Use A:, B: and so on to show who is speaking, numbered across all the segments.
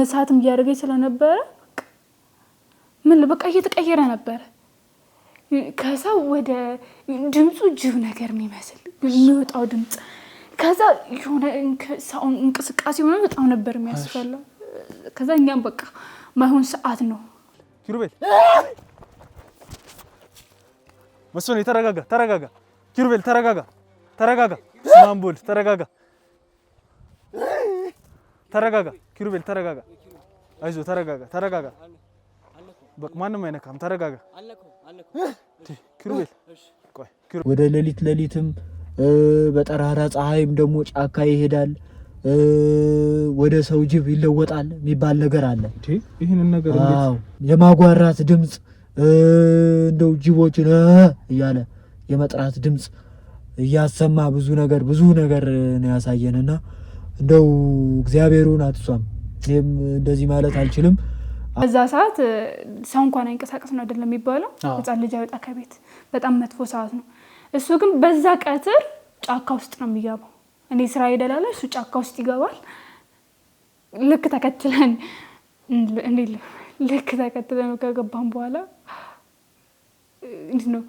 A: መሳትም ያደርገኝ ስለነበረ ምን በቃ እየተቀየረ ነበር ከዛ ወደ ድምጹ ጅብ ነገር የሚመስል የሚወጣው ድምጽ ከዛ የሆነ እንቅስቃሴ ሆነ በጣም ነበር የሚያስፈላው ከዛ እኛም በቃ ማይሆን ሰዓት ነው
B: ኪሩቤል መስሎኝ ተረጋጋ ኪሩቤል ተረጋጋ ማንቦል ተረጋጋ ኪሩቤል ተረጋጋ አይዞ ተረጋጋ በቃ ማንንም አይነካም ተረጋጋ ኪሩቤል ቆይ
C: ወደ ሌሊትም በጠራራ ፀሐይም ደግሞ ጫካ ይሄዳል ወደ ሰው ጅብ ይለወጣል የሚባል ነገር አለ
B: ይሄንን ነገር እንዴት
C: የማጓራት ድምጽ እንደው ጅቦችን እያለ የመጥራት ድምጽ እያሰማ ብዙ ነገር ነው ያሳየንና እንደው እግዚአብሔሩን አጥሷም እኔም እንደዚህ ማለት አልችልም
A: በዛ ሰዓት ሰው እንኳን አይንቀሳቀስ ነው አይደለም የሚባለው ህፃን ልጅ አይወጣ ከቤት በጣም መጥፎ ሰዓት ነው እሱ ግን በዛ ቀትር ጫካ ውስጥ ነው የሚገባው እኔ ስራ ይደላል እሱ ጫካ ውስጥ ይገባል ልክ ተከትለን ከገባን በኋላ ነው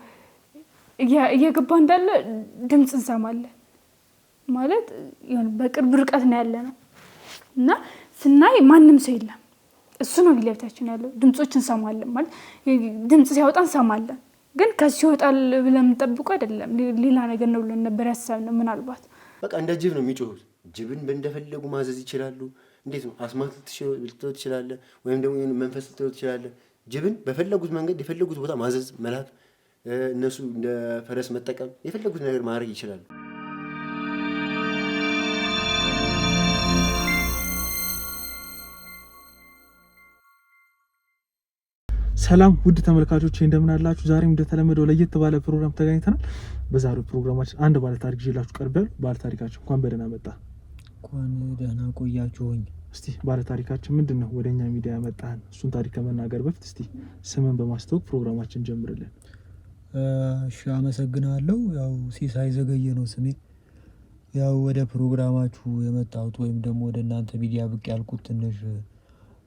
A: እየገባ እንዳለ ድምጽ እንሰማለን ማለት ይሁን በቅርብ ርቀት ነው ያለነው እና ስናይ ማንንም ሰው የለም እሱ ነው ሊለብታችን ያለው ድምጾች እንሰማለን ማለት ድምጽ ሲያወጣ እንሰማለን ግን ከዚህ ይወጣል ብለን እንጠብቁ አይደለም ሌላ ነገር ነው ብለን ነበር ያሰብነው ምናልባት
D: በቃ እንደ ጅብ ነው የሚጮሁት ጅብን እንደፈለጉ ማዘዝ ይችላሉ እንዴት ነው አስማት ልትለው ትችላለህ ወይም ደግሞ መንፈስ ልትለው ትችላለህ ጅብን በፈለጉት መንገድ የፈለጉት ቦታ ማዘዝ መላክ እነሱ እንደ ፈረስ መጠቀም የፈለጉት ነገር ማድረግ ይችላሉ
B: ሰላም ውድ ተመልካቾች እንደምን አላችሁ ዛሬም እንደተለመደው ለየት ባለ ፕሮግራም ተገናኝተናል በዛሬው ፕሮግራማችን አንድ ባለ ታሪክ ይዤላችሁ ቀርቤያለሁ ባለ ታሪካችን እንኳን በደህና መጣ
C: እንኳን ደህና ቆያችሁኝ
B: እስቲ ባለ ታሪካችን ምንድነው ወደኛ ሚዲያ መጣን እሱን ታሪክ ከመናገር በፊት እስቲ ስምን በማስተዋወቅ ፕሮግራማችን ጀምርልን
C: እሺ አመሰግናለሁ ያው ሲሳይ ዘገየ ነው ስሜ ያው ወደ ፕሮግራማችሁ የመጣሁት ወይም ደግሞ ወደ እናንተ ሚዲያ ብቅ ያልኩት ትንሽ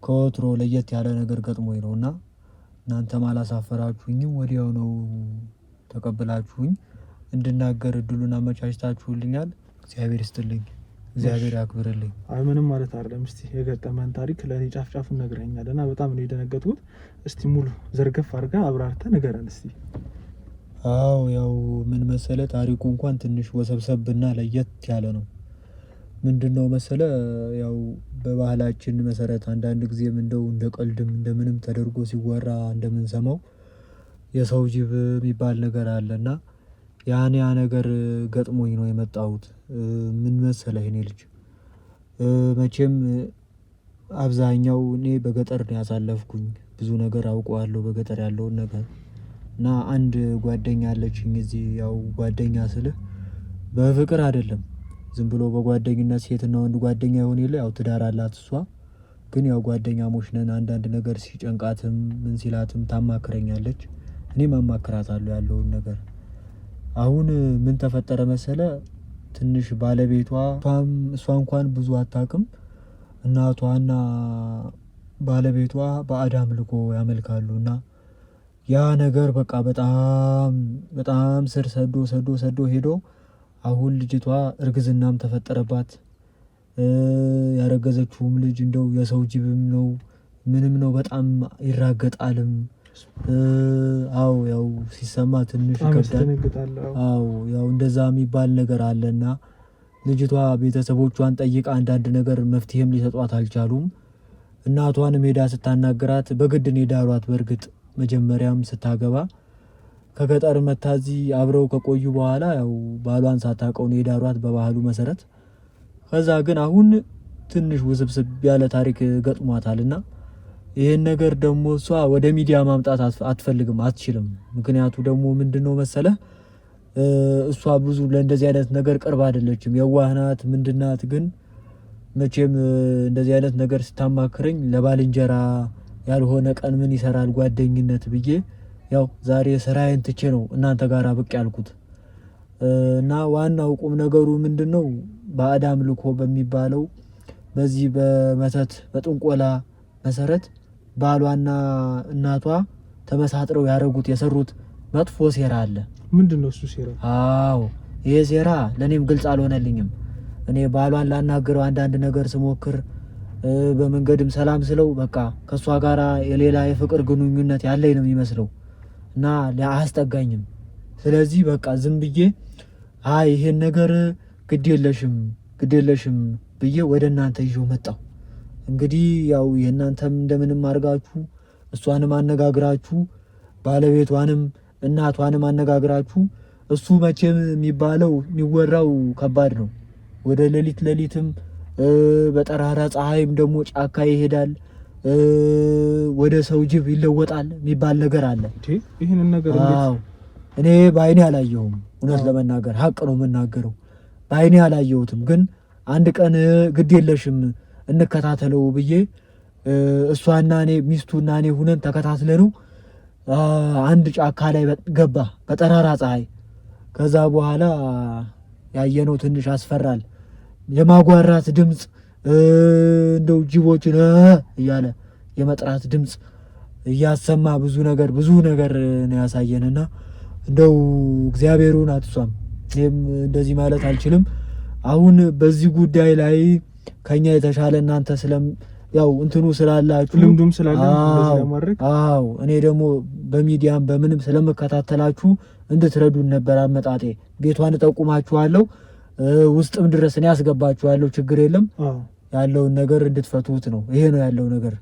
C: ከወትሮ ለየት ያለ ነገር ገጥሞኝ ነውና እናንተ ማላሳፈራችሁኝም ወዲያው ነው ተቀበላችሁኝ እንድናገር እድሉን አመቻችታችሁልኛል እግዚአብሔር ይስጥልኝ እግዚአብሔር ያክብርልኝ
B: አይ ምንም ማለት አይደለም እስቲ የገጠመን ታሪክ ለኔ ጫፍጫፉን ነግረኛልና በጣም ነው የደነገጥኩት እስቲ ሙሉ ዘርገፍ አድርጋ አብራርተህ ንገረን እስቲ
C: አው ያው ምን መሰለ ታሪኩ እንኳን ትንሽ ወሰብሰብና ለየት ያለ ነው ምንድነው መሰለ ያው በባህላችን መሰረት አንዳንድ ጊዜም እንደው እንደ ቀልድም እንደምንም ተደርጎ ሲወራ እንደምንሰማው የሰው ጅብ የሚባል ነገር አለና ያ ነገር ገጥሞኝ ነው የመጣሁት ምን መሰለ እኔ ልጅ መቼም አብዛኛው እኔ በገጠር ነው ያሳለፍኩኝ ብዙ ነገር አውቀዋለሁ በገጠር ያለውን ነገር እና አንድ ጓደኛ አለችኝ እዚህ ያው ጓደኛ ስልህ በፍቅር አይደለም ዝም ብሎ በጓደኝነት ሴትና ወንድ ጓደኛ ይሆን ይለ ያው ትዳር አላት እሷ ግን ያው ጓደኛሞች ነን አንዳንድ ነገር ሲጨንቃትም ምን ሲላትም ታማክረኛለች እኔም አማክራታለሁ ያለውን ነገር አሁን ምን ተፈጠረ መሰለ ትንሽ ባለቤቷ እሷ እንኳን ብዙ አታውቅም እናቷና ባለቤቷ በአዳም ልኮ ያመልካሉና ያ ነገር በቃ በጣም ስር ሰዶ ሄዶ አሁን ልጅቷ እርግዝናም ተፈጠረባት ያረገዘችውም ልጅ እንደው የሰው ጅብም ነው ምንም ነው በጣም ይራገጣልም አው ያው ሲሰማ ትንሽ ይከብዳል አው ያው እንደዛ የሚባል ነገር አለና ልጅቷ ቤተሰቦቿን ጠይቃ አንዳንድ ነገር መፍትሄም ሊሰጧት አልቻሉም እናቷን ሜዳ ስታናገራት በግድ ነው ዳሯት በርግጥ መጀመሪያም ስታገባ ከገጠር መታዚ አብረው ከቆዩ በኋላ ያው ባሏን ሳታቀው ነው ዳሯት በባህሉ መሰረት ከዛ ግን አሁን ትንሽ ውስብስብ ያለ ታሪክ ገጥሟታልና ይሄን ነገር ደግሞ እሷ ወደ ሚዲያ ማምጣት አትፈልግም አትችልም ምክንያቱ ደግሞ ምንድነው መሰለ እሷ ብዙ ለእንደዚህ አይነት ነገር ቅርብ አይደለችም የዋህናት ምንድናት ግን መቼም እንደዚህ አይነት ነገር ስታማክረኝ ለባልንጀራ ያልሆነ ቀን ምን ይሰራል ጓደኝነት ብዬ ያው ዛሬ ስራዬን ትቼ ነው እናንተ ጋር ብቅ ያልኩት እና ዋናው ቁም ነገሩ ምንድነው በአዳም ልኮ በሚባለው በዚህ በመተት በጥንቆላ መሰረት ባሏና እናቷ ተመሳጥረው ያረጉት የሰሩት መጥፎ ሴራ አለ።
B: ምንድነው እሱ ሴራ?
C: አዎ ይሄ ሴራ ለኔም ግልጽ አልሆነልኝም። እኔ ባሏን ላናገረው አንዳንድ ነገር ስሞክር በመንገድም ሰላም ስለው በቃ ከሷ ጋራ የሌላ የፍቅር ግንኙነት ያለኝ ነው የሚመስለው እና አያስጠጋኝም። ስለዚህ በቃ ዝም ብዬ አይ ይሄን ነገር ግድ የለሽም ብዬ ወደ እናንተ ይዤው መጣሁ። እንግዲህ ያው የእናንተም እንደምንም አድርጋችሁ እሷንም አነጋግራችሁ ባለቤቷንም እናቷንም አነጋግራችሁ እሱ መቼም የሚባለው የሚወራው ከባድ ነው። ወደ ሌሊትም በጠራራ ፀሐይም ደግሞ ጫካ ይሄዳል፣ ወደ ሰው ጅብ ይለወጣል የሚባል ነገር አለ።
B: ይሄንን ነገር እንዴት?
C: እኔ በአይኔ አላየሁም። እውነት ለመናገር ሀቅ ነው የምናገረው። በአይኔ አላየሁትም። ግን አንድ ቀን ግድ የለሽም እንከታተለው ብዬ እሷና እኔ ሚስቱና እኔ ሁነን ተከታትለነው አንድ ጫካ ላይ ገባ በጠራራ ፀሐይ። ከዛ በኋላ ያየነው ትንሽ ያስፈራል። የማጓራት ድምፅ እንደው ጅቦችን እያለ የመጥራት ድምፅ እያሰማ ብዙ ነገር ነው ያሳየንና እንደው እግዚአብሔሩን አትሷም። እኔም እንደዚህ ማለት አልችልም። አሁን በዚህ ጉዳይ ላይ ከኛ የተሻለ እናንተ ያው እንትኑ ስላላችሁ
B: ልምዱም ስላላችሁ እንደዚህ ለማድረግ
C: እኔ ደግሞ በሚዲያም በምንም ስለመከታተላችሁ እንድትረዱን ነበር አመጣጤ። ቤቷን እጠቁማችኋለሁ፣ ውስጥም ድረስ እኔ ያስገባችኋለሁ። ችግር የለም። ያለውን ነገር እንድትፈቱት ነው። ይሄ ነው ያለው ነገር።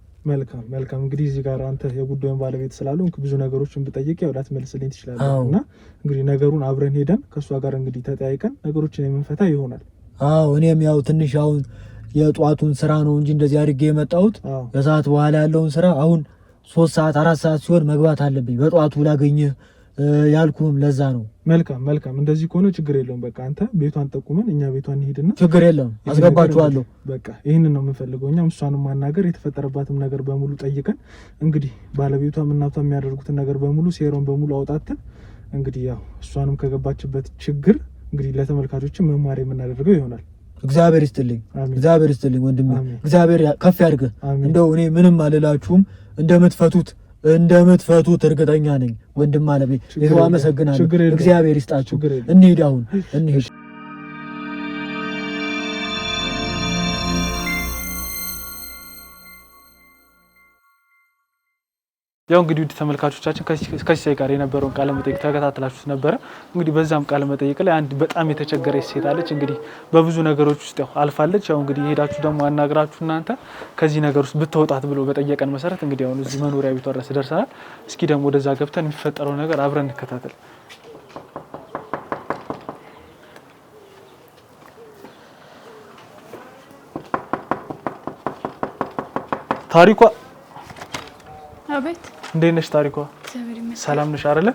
B: መልካም እንግዲህ እዚህ ጋር አንተ የጉዳዩን ባለቤት ስላልሆንክ ብዙ ነገሮችን ብጠይቅ ያው ላትመልስልኝ ትችላለህ እና እንግዲህ ነገሩን አብረን ሄደን ከሷ ጋር እንግዲህ ተጠያይቀን ነገሮችን የምንፈታ ይሆናል።
C: እኔም ያው ትንሽ አሁን የጧቱን ስራ ነው እንጂ እንደዚህ አድርጌ የመጣሁት ከሰዓት በኋላ ያለውን ስራ አሁን 3 ሰዓት 4 ሰዓት ሲሆን መግባት አለብኝ። በጧቱ ላገኝህ ያልኩም ለዛ ነው።
B: መልካም እንደዚህ ከሆነ ችግር የለውም። በቃ አንተ ቤቷን ጠቁመን እኛ ቤቷን እንሄድና
C: ችግር የለም አስገባችኋለሁ።
B: በቃ ይሄንን ነው የምንፈልገው። እኛም እሷንም ማናገር የተፈጠረባትም ነገር በሙሉ ጠይቀን እንግዲህ ባለቤቷም እናቷም የሚያደርጉትን ነገር በሙሉ ሴራውን በሙሉ አውጣተን እንግዲህ ያው እሷንም ከገባችበት ችግር እንግዲህ ለተመልካቾችም መማር የምናደርገው ይሆናል።
C: እግዚአብሔር ይስጥልኝ ወንድሜ፣ እግዚአብሔር ከፍ ያድርገህ። እንደው እኔ ምንም አልላችሁም፣ እንደምትፈቱት እርግጠኛ ነኝ። ወንድም አለቤ ይሄው አመሰግናለሁ። እግዚአብሔር ይስጣችሁ። እንሂድ አሁን እንሂድ።
B: ያው እንግዲህ ውድ ተመልካቾቻችን ከሲሳይ ጋር የነበረውን ቃለ መጠይቅ ተከታትላችሁት ነበረ። እንግዲህ በዛም ቃለ መጠይቅ ላይ አንድ በጣም የተቸገረች ሴት አለች። እንግዲህ በብዙ ነገሮች ውስጥ ያው አልፋለች። ያው እንግዲህ ሄዳችሁ ደግሞ አናግራችሁ እናንተ ከዚህ ነገር ውስጥ ብትወጣት ብሎ በጠየቀን መሰረት እንግዲህ አሁን እዚህ መኖሪያ ቤቷ ድረስ ደርሰናል። እስኪ ደግሞ ወደዛ ገብተን የሚፈጠረው ነገር አብረን እንከታተል። ታሪኳ
A: አቤት
B: እንዴት ነሽ ታሪኳ? ሰላም ነሽ አይደለ?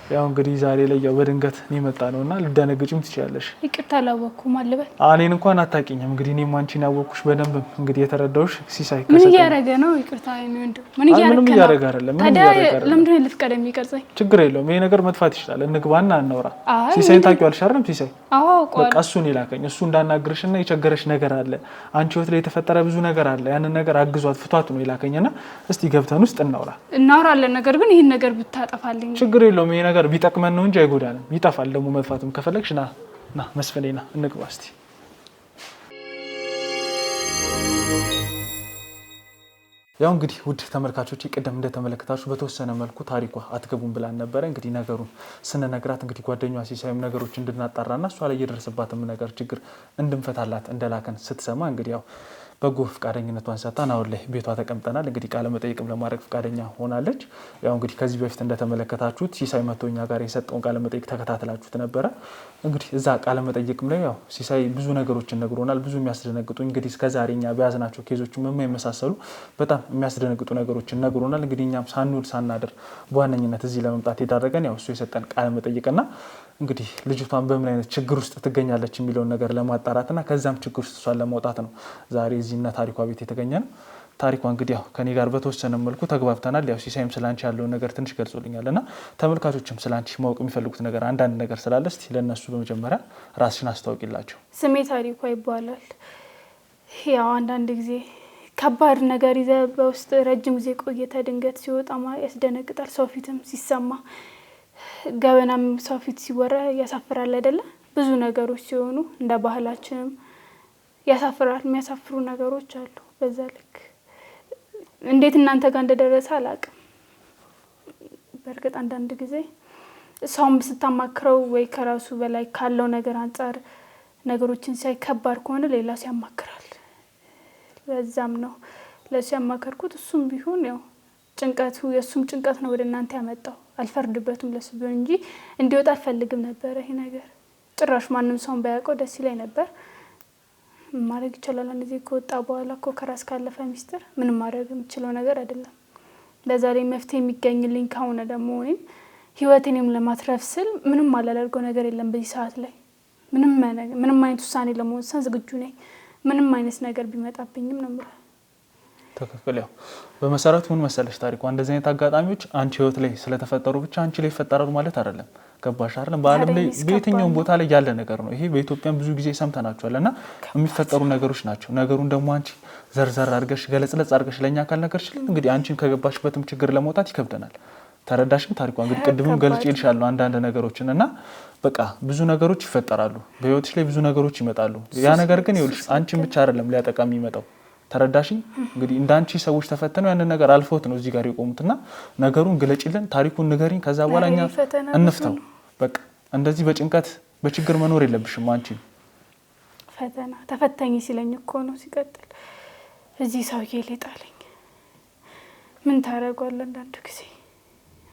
B: ያው እንግዲህ ዛሬ ላይ ያው በድንገት የመጣ ነውና ልደነግጭም ትችያለሽ።
A: ይቅርታ አላወኩም አለበት።
B: እኔን እንኳን አታውቂኝም። እንግዲህ እኔም አንቺን ያወቅኩሽ በደንብ እንግዲህ የተረዳሁሽ ሲሳይ
A: ምን እያደረገ ነው? ይቅርታ የሚወንዱ ምን እያደረገ
B: አይደለም።
A: ታዲያ ለምንድን ነው ልትቀደም የሚቀርጸኝ?
B: ችግር የለውም። ይሄ ነገር መጥፋት ይችላል። እንግባና እናውራ። ሲሳይን ታውቂዋለሽ አይደል? ሲሳይ በቃ እሱን ይላከኝ። እሱ እንዳናግርሽና የቸገረሽ ነገር አለ፣ አንቺ ህይወት ላይ የተፈጠረ ብዙ ነገር አለ። ያንን ነገር አግዟት ፍቷት ነው ይላከኝና እስቲ ገብተን ውስጥ እናውራለን። ነገር ግን ይሄን ነገር ብታጠፋልኝ ችግር የለውም። ይሄ ነገር ቢጠቅመን ነው እንጂ አይጎዳንም። ይጠፋል ደግሞ መጥፋቱም ከፈለግሽ ና መስፈኔ ና እንግባ እስቲ። ያው እንግዲህ ውድ ተመልካቾች ቅድም እንደተመለከታችሁ በተወሰነ መልኩ ታሪኳ አትገቡም ብላን ነበረ። እንግዲህ ነገሩን ስንነግራት እንግዲህ ጓደኛዋ ሲሳይም ነገሮች እንድናጣራና እሷ ላይ የደረሰባትም ነገር ችግር እንድንፈታላት እንደላከን ስትሰማ እንግዲህ ያው በጎ ፍቃደኝነቷን ሰጥታን አሁን ላይ ቤቷ ተቀምጠናል። እንግዲህ ቃለ መጠይቅም ለማድረግ ፍቃደኛ ሆናለች። ያው እንግዲህ ከዚህ በፊት እንደተመለከታችሁት ሲሳይ መቶኛ ጋር የሰጠውን ቃለ መጠይቅ ተከታትላችሁት ነበረ። እንግዲህ እዛ ቃለ መጠይቅም ላይ ያው ሲሳይ ብዙ ነገሮችን ነግሮናል። ብዙ የሚያስደነግጡ እንግዲህ እስከዛሬ እኛ በያዝናቸው ኬዞችም የማይመሳሰሉ በጣም የሚያስደነግጡ ነገሮችን ነግሮናል። እንግዲህ እኛም ሳንውል ሳናድር በዋነኝነት እዚህ ለመምጣት የዳረገን ያው እሱ የሰጠን ቃለ መጠይቅና እንግዲህ ልጅቷን በምን አይነት ችግር ውስጥ ትገኛለች የሚለውን ነገር ለማጣራትና ከዛም ችግር ውስጥ እሷን ለማውጣት ነው ዛሬ እዚህና ታሪኳ ቤት የተገኘ ነው። ታሪኳ እንግዲህ ያው ከኔ ጋር በተወሰነ መልኩ ተግባብተናል። ያው ሲሳይም ስላንቺ ያለውን ነገር ትንሽ ገልጾልኛልና ተመልካቾችም ስላንቺ ማወቅ የሚፈልጉት ነገር አንዳንድ ነገር ስላለ እስቲ ለነሱ በመጀመሪያ ራስሽን አስታውቂላቸው።
A: ስሜ ታሪኳ ይባላል። ያው አንዳንድ ጊዜ ከባድ ነገር ይዘህ በውስጥ ረጅም ጊዜ ቆይተህ ድንገት ሲወጣ ያስደነግጣል። ሰው ፊትም ሲሰማ ገበናም ሰው ፊት ሲወራ ያሳፍራል አይደለ? ብዙ ነገሮች ሲሆኑ እንደ ባህላችንም ያሳፍራል። የሚያሳፍሩ ነገሮች አሉ። በዛ ልክ እንዴት እናንተ ጋር እንደደረሰ አላውቅም። በእርግጥ አንዳንድ ጊዜ ሰውም ስታማክረው ወይ ከራሱ በላይ ካለው ነገር አንጻር ነገሮችን ሲያይ ከባድ ከሆነ ሌላ ሲያማክራል። በዛም ነው ለሱ ያማከርኩት። እሱም ቢሆን ያው ጭንቀቱ የእሱም ጭንቀት ነው ወደ እናንተ ያመጣው። አልፈርድበትም ለሱ ቢሆን እንጂ እንዲወጣ አልፈልግም ነበር። ይሄ ነገር ጭራሽ ማንም ሰውን ባያውቀው ደስ ይለኝ ነበር። ማድረግ ይችላል። እንደዚህ ከወጣ በኋላ እኮ ከራስ ካለፈ ሚስጥር ምንም ማድረግ የምችለው ነገር አይደለም። በዛ ላይ መፍትሄ የሚገኝልኝ ከሆነ ደግሞ እኔም ህይወቴንም ለማትረፍ ስል ምንም አላደርገው ነገር የለም። በዚህ ሰዓት ላይ ምንም አይነት ውሳኔ ለመወሰን ዝግጁ ነኝ። ምንም አይነት ነገር ቢመጣብኝም ነው የምለው።
B: ትክክል። ያው በመሰረቱ ምን መሰለሽ ታሪኩ እንደዚህ አይነት አጋጣሚዎች አንቺ ህይወት ላይ ስለተፈጠሩ ብቻ አንቺ ላይ ይፈጠራሉ ማለት አይደለም። ገባሽ አይደለም? በዓለም ላይ በየትኛውም ቦታ ላይ ያለ ነገር ነው። ይሄ በኢትዮጵያም ብዙ ጊዜ ሰምተናቸዋል እና የሚፈጠሩ ነገሮች ናቸው። ነገሩን ደግሞ አንቺ ዘርዘር አድርገሽ ገለጽለጽ አድርገሽ ለእኛ ካልነገርሽልን እንግዲህ አንቺን ከገባሽበትም ችግር ለመውጣት ይከብደናል። ተረዳሽም? ታሪኳ እንግዲህ ቅድምም ገልጬልሻለሁ አንዳንድ ነገሮችን እና በቃ ብዙ ነገሮች ይፈጠራሉ በህይወትሽ ላይ ብዙ ነገሮች ይመጣሉ። ያ ነገር ግን ይኸውልሽ አንቺን ብቻ አይደለም ሊያጠቃ የሚመጣው። ተረዳሽኝ? እንግዲህ እንዳንቺ ሰዎች ተፈተነው ያንን ነገር አልፈውት ነው እዚህ ጋር የቆሙትና ነገሩን ግለጪልን፣ ታሪኩን ንገሪኝ፣ ከዛ በኋላ እኛ እንፍታው። በቃ እንደዚህ በጭንቀት በችግር መኖር የለብሽም አንቺ።
A: ፈተና ተፈተኝ ሲለኝ እኮ ነው ሲቀጥል እዚህ ሰውዬ ሊጣለኝ። ምን ታረጋለህ? አንዳንድ ጊዜ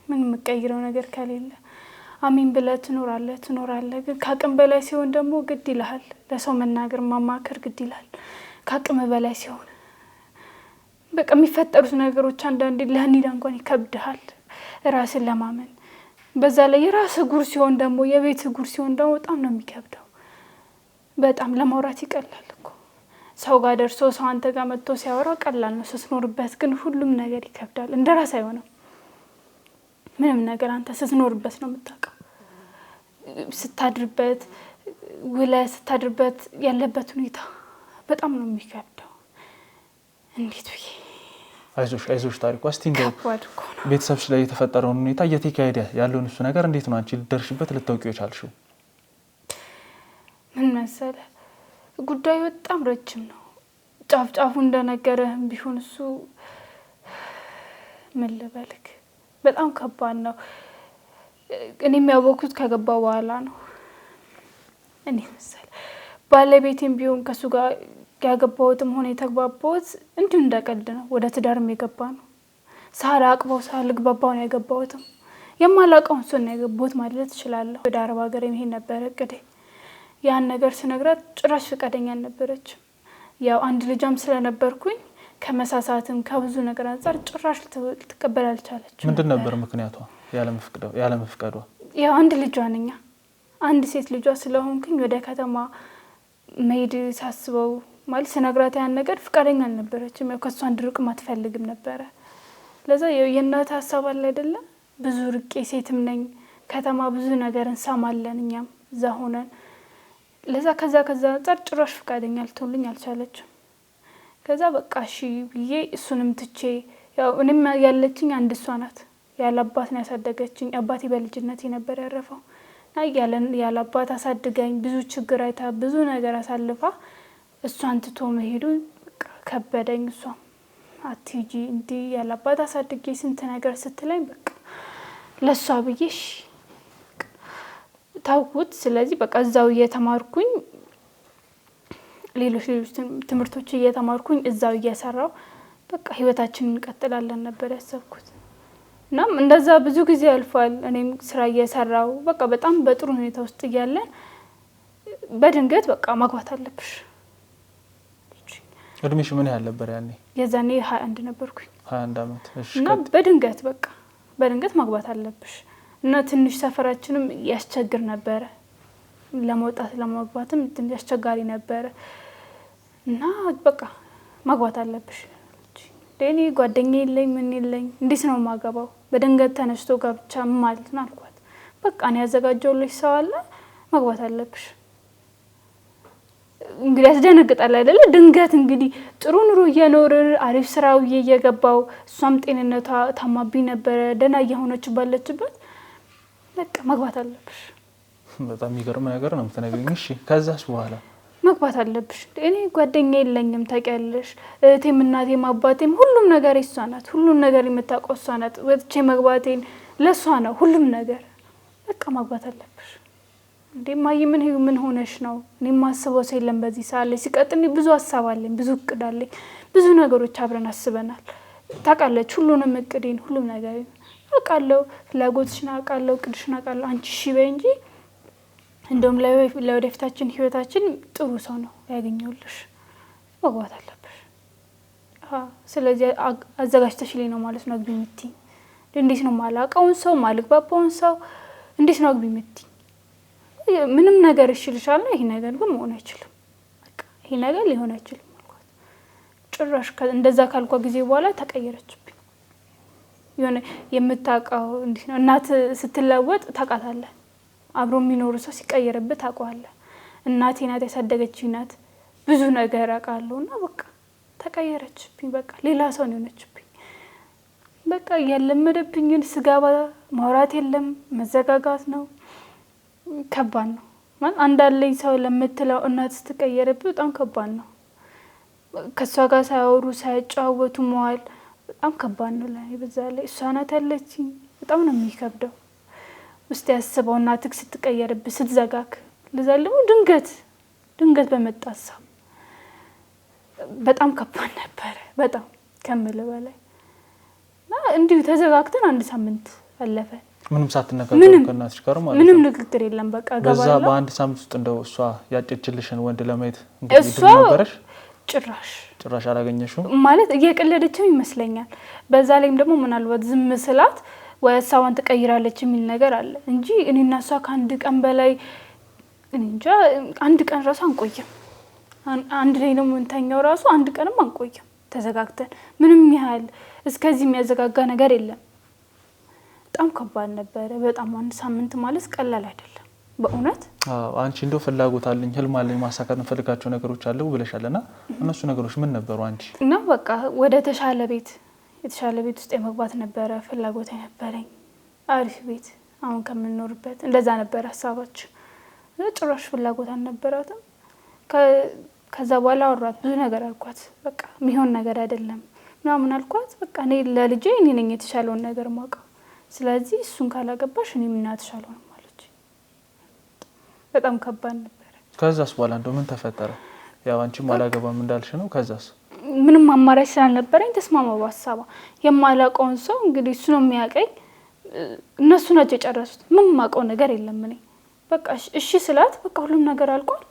A: ምን የምቀይረው ነገር ከሌለ አሚን ብለህ ትኖራለህ። ግን ከአቅም በላይ ሲሆን ደግሞ ግድ ይልሃል። ለሰው መናገር ማማከር ግድ ይልሃል። ከአቅም በላይ ሲሆን በቃ የሚፈጠሩት ነገሮች አንዳንዴ ለህኒዳ እንኳን ይከብድሃል ራስን ለማመን። በዛ ላይ የራስ ጉር ሲሆን ደግሞ የቤት ጉር ሲሆን ደግሞ በጣም ነው የሚከብደው። በጣም ለማውራት ይቀላል እኮ ሰው ጋር ደርሶ ሰው አንተ ጋር መጥቶ ሲያወራ ቀላል ነው። ስትኖርበት ግን ሁሉም ነገር ይከብዳል። እንደ ራስ አይሆንም። ምንም ነገር አንተ ስትኖርበት ነው የምታውቀው። ስታድርበት ስታድርበት ያለበት ሁኔታ በጣም ነው የሚከብደው። እንዴት ብዬ
B: አይዞሽ ታሪኩ። እስቲ እንደው ቤተሰብሽ ላይ የተፈጠረውን ሁኔታ እየተካሄደ ያለውን እሱ ነገር እንዴት ነው አንቺ ልትደርሽበት ልታውቂው የቻልሽው?
A: ምን መሰለህ ጉዳዩ በጣም ረጅም ነው። ጫፍ እንደነገረህም ቢሆን እሱ ምን ልበልክ በጣም ከባድ ነው። እኔም ያወኩት ከገባ በኋላ ነው። እኔ መሰለህ ባለቤቴም ቢሆን ከሱ ጋር ያገባሁትም ሆነ የተግባባሁት እንዲሁ እንደቀልድ ነው። ወደ ትዳርም የገባ ነው ሳላቅበው ሳልግባባው ነው ያገባሁትም። የማላውቀውን እሱን ነው ያገባሁት ማለት እችላለሁ። ወደ አረብ ሀገር መሄድ ነበረ እቅዴ። ያን ነገር ስነግራት ጭራሽ ፈቃደኛ አልነበረችም። ያው አንድ ልጇም ስለነበርኩኝ ከመሳሳትም ከብዙ ነገር አንጻር ጭራሽ ልትቀበል አልቻለችም።
B: ምንድን ነበር ምክንያቷ ያለመፍቀዷ?
A: ያው አንድ ልጇ ነኝ፣ አንድ ሴት ልጇ ስለሆንኩኝ ወደ ከተማ መሄድ ሳስበው ማለት ስነግራት ያን ነገር ፈቃደኛ አልነበረችም። ያው ከሷ እንድርቅም አትፈልግም ነበረ። ለዛ የእናት ሀሳብ አለ አይደለ? ብዙ ርቄ ሴትም ነኝ፣ ከተማ ብዙ ነገር እንሰማለን እኛም እዛ ሆነን። ለዛ ከዛ አንጻር ጭራሽ ፈቃደኛ ልትሆንልኝ አልቻለችም። ከዛ በቃ እሺ ብዬ እሱንም ትቼ ያው እኔም ያለችኝ አንድ እሷ ናት። ያለ አባት ነው ያሳደገችኝ። አባቴ በልጅነት ነበር ያረፈው እና ያለ አባት አሳድገኝ ብዙ ችግር አይታ ብዙ ነገር አሳልፋ እሷን ትቶ መሄዱ በቃ ከበደኝ። እሷም አትሂጂ እንዲህ ያለ አባት አሳድጌ ስንት ነገር ስትለኝ በቃ ለሷ ብዬ እሺ ታውኩት። ስለዚህ በቃ እዛው እየተማርኩኝ ሌሎች ትምህርቶች እየተማርኩኝ እዛው እየሰራው በቃ ህይወታችንን እንቀጥላለን ነበር ያሰብኩት። እናም እንደዛ ብዙ ጊዜ አልፏል። እኔም ስራ እየሰራው በቃ በጣም በጥሩ ሁኔታ ውስጥ እያለን በድንገት በቃ ማግባት አለብሽ።
B: እድሜሽ ምን ያህል ነበር ያኔ?
A: የዛኔ 21 ነበርኩኝ።
B: 21 አመት። እሺ።
A: እና በድንገት ማግባት አለብሽ እና ትንሽ ሰፈራችንም ያስቸግር ነበረ። ለመውጣት ለማግባትም ትንሽ አስቸጋሪ ነበረ እና በቃ ማግባት አለብሽ። እኔ ጓደኛ የለኝ ምን የለኝ እንዴት ነው ማገባው? በድንገት ተነስቶ ጋብቻ ማለት ነው አልኳት። በቃ እኔ ያዘጋጀሁልሽ ሰው አለ ማግባት አለብሽ። እንግዲህ ያስደነግጣል አይደለ? ድንገት እንግዲህ ጥሩ ኑሮ እየኖርን አሪፍ ስራው እየገባው እሷም ጤንነቷ ታማብኝ ነበረ ደህና እየሆነች ባለችበት በቃ መግባት አለብሽ።
B: በጣም የሚገርም ነገር ነው የምትነግሪኝ። እሺ ከዛስ በኋላ
A: መግባት አለብሽ። እኔ ጓደኛ የለኝም ታውቂያለሽ። እህቴም እናቴም አባቴም ሁሉም ነገር እሷ ናት። ሁሉም ነገር የምታውቀው እሷ ናት። ወጥቼ መግባቴን ለእሷ ነው ሁሉም ነገር። በቃ መግባት አለብሽ። እንዴ ማይ ምን ሆነሽ ነው? እኔ ማስበው ሰው የለም በዚህ ሰዓት ላይ። ሲቀጥል ብዙ ሀሳብ አለኝ፣ ብዙ እቅድ አለኝ፣ ብዙ ነገሮች አብረን አስበናል። ታውቃለች ሁሉንም እቅዴን፣ ሁሉም ነገር አውቃለሁ። ፍላጎትሽን አውቃለሁ፣ እቅድሽን አውቃለሁ። አንቺ እሺ በይ እንጂ እንደውም ለወደፊታችን ህይወታችን ጥሩ ሰው ነው ያገኘውልሽ። መግባት አለብሽ። ስለዚህ አዘጋጅተሽልኝ ነው ማለት ነው አግቢ የምትይኝ? እንዴት ነው ማላውቀውን ሰው ማልግባባውን ሰው እንዴት ነው አግቢ የምትይኝ? ምንም ነገር ይችልሻል። ይሄ ነገር ግን መሆን አይችልም። በቃ ይሄ ነገር ሊሆን አይችልም አልኳት። ጭራሽ እንደዛ ካልኳ ጊዜ በኋላ ተቀየረችብኝ። የሆነ የምታውቀው እንዴት ነው እናት ስትለወጥ ታውቃታለህ። አብሮ የሚኖር ሰው ሲቀየርበት ታውቀዋለህ። እናቴ ናት ያሳደገችኝ ናት። ብዙ ነገር አውቃለሁና በቃ ተቀየረችብኝ። በቃ ሌላ ሰው ነው የሆነችብኝ። በቃ ያለመደብኝን ስጋባ ማውራት የለም መዘጋጋት ነው። ከባድ ነው ማለት አንዳለኝ ሰው ለምትለው እናት ስትቀየርብህ በጣም ከባድ ነው። ከሷ ጋር ሳያወሩ ሳያጫወቱ መዋል በጣም ከባድ ነው ለኔ። በዛ ላይ እሷ ናት ያለችኝ። በጣም ነው የሚከብደው። ውስጥ ያስበው እናትህ ስትቀየርብህ ስትዘጋክ ለዛለው ድንገት በመጣ ሀሳብ በጣም ከባድ ነበረ። በጣም ከምል በላይ እንዲሁ ተዘጋግተን 1 ሳምንት አለፈ።
B: ምንም ሳትነጋገሩ ከእናትሽ ጋር ማለት ነው?
A: ምንም ንግግር የለም። በቃ ገባላ።
B: በዛ በ1 ሳምንት ውስጥ እንደው እሷ ያጨችልሽን ወንድ ለማየት እንግዲህ ነበርሽ? ጭራሽ አላገኘሽውም
A: ማለት እየቀለደችም ይመስለኛል። በዛ ላይም ደግሞ ምናልባት ዝም ስላት ወይ ሀሳቧን ትቀይራለች የሚል ነገር አለ እንጂ እኔና እሷ ከ1 ቀን በላይ እንጃ 1 ቀን ራሱ አንቆይም። አንድ ላይ ነው የምንተኛው ራሱ 1 ቀንም አንቆይም ተዘጋግተን። ምንም ያህል እስከዚህ የሚያዘጋጋ ነገር የለም። በጣም ከባድ ነበረ። በጣም 1 ሳምንት ማለት ቀላል አይደለም በእውነት።
B: አንቺ እንደው ፍላጎት አለኝ ህልም አለኝ ማሳካት እንፈልጋቸው ነገሮች አሉ ብለሻልና እነሱ ነገሮች ምን ነበሩ አንቺ?
A: እና በቃ ወደ የተሻለ ቤት ውስጥ የመግባት ነበረ ፍላጎት የነበረኝ። አሪፍ ቤት አሁን ከምንኖርበት እንደዛ ነበር ሀሳባችን። ጭራሽ ፍላጎት አልነበራትም። ከዛ በኋላ አወራት፣ ብዙ ነገር አልኳት። በቃ የሚሆን ነገር አይደለም ምናምን አልኳት። በቃ እኔ ለልጄ እኔ ነኝ የተሻለውን ነገር ማውቀው። ስለዚህ እሱን ካላገባሽ እኔ ምን አትሻለው ነው ማለት። በጣም ከባድ ነበር።
B: ከዛስ በኋላ እንደው ምን ተፈጠረ? ያው አንቺም አላገባም እንዳልሽ ነው። ከዛስ
A: ምንም አማራጭ ስላልነበረኝ ተስማማው በሀሳቧ። የማላውቀውን ሰው እንግዲህ እሱ ነው የሚያውቀኝ። እነሱ ናቸው የጨረሱት። ምን ማውቀው ነገር የለም። እኔ በቃ እሺ ስላት በቃ ሁሉም ነገር አልቋል።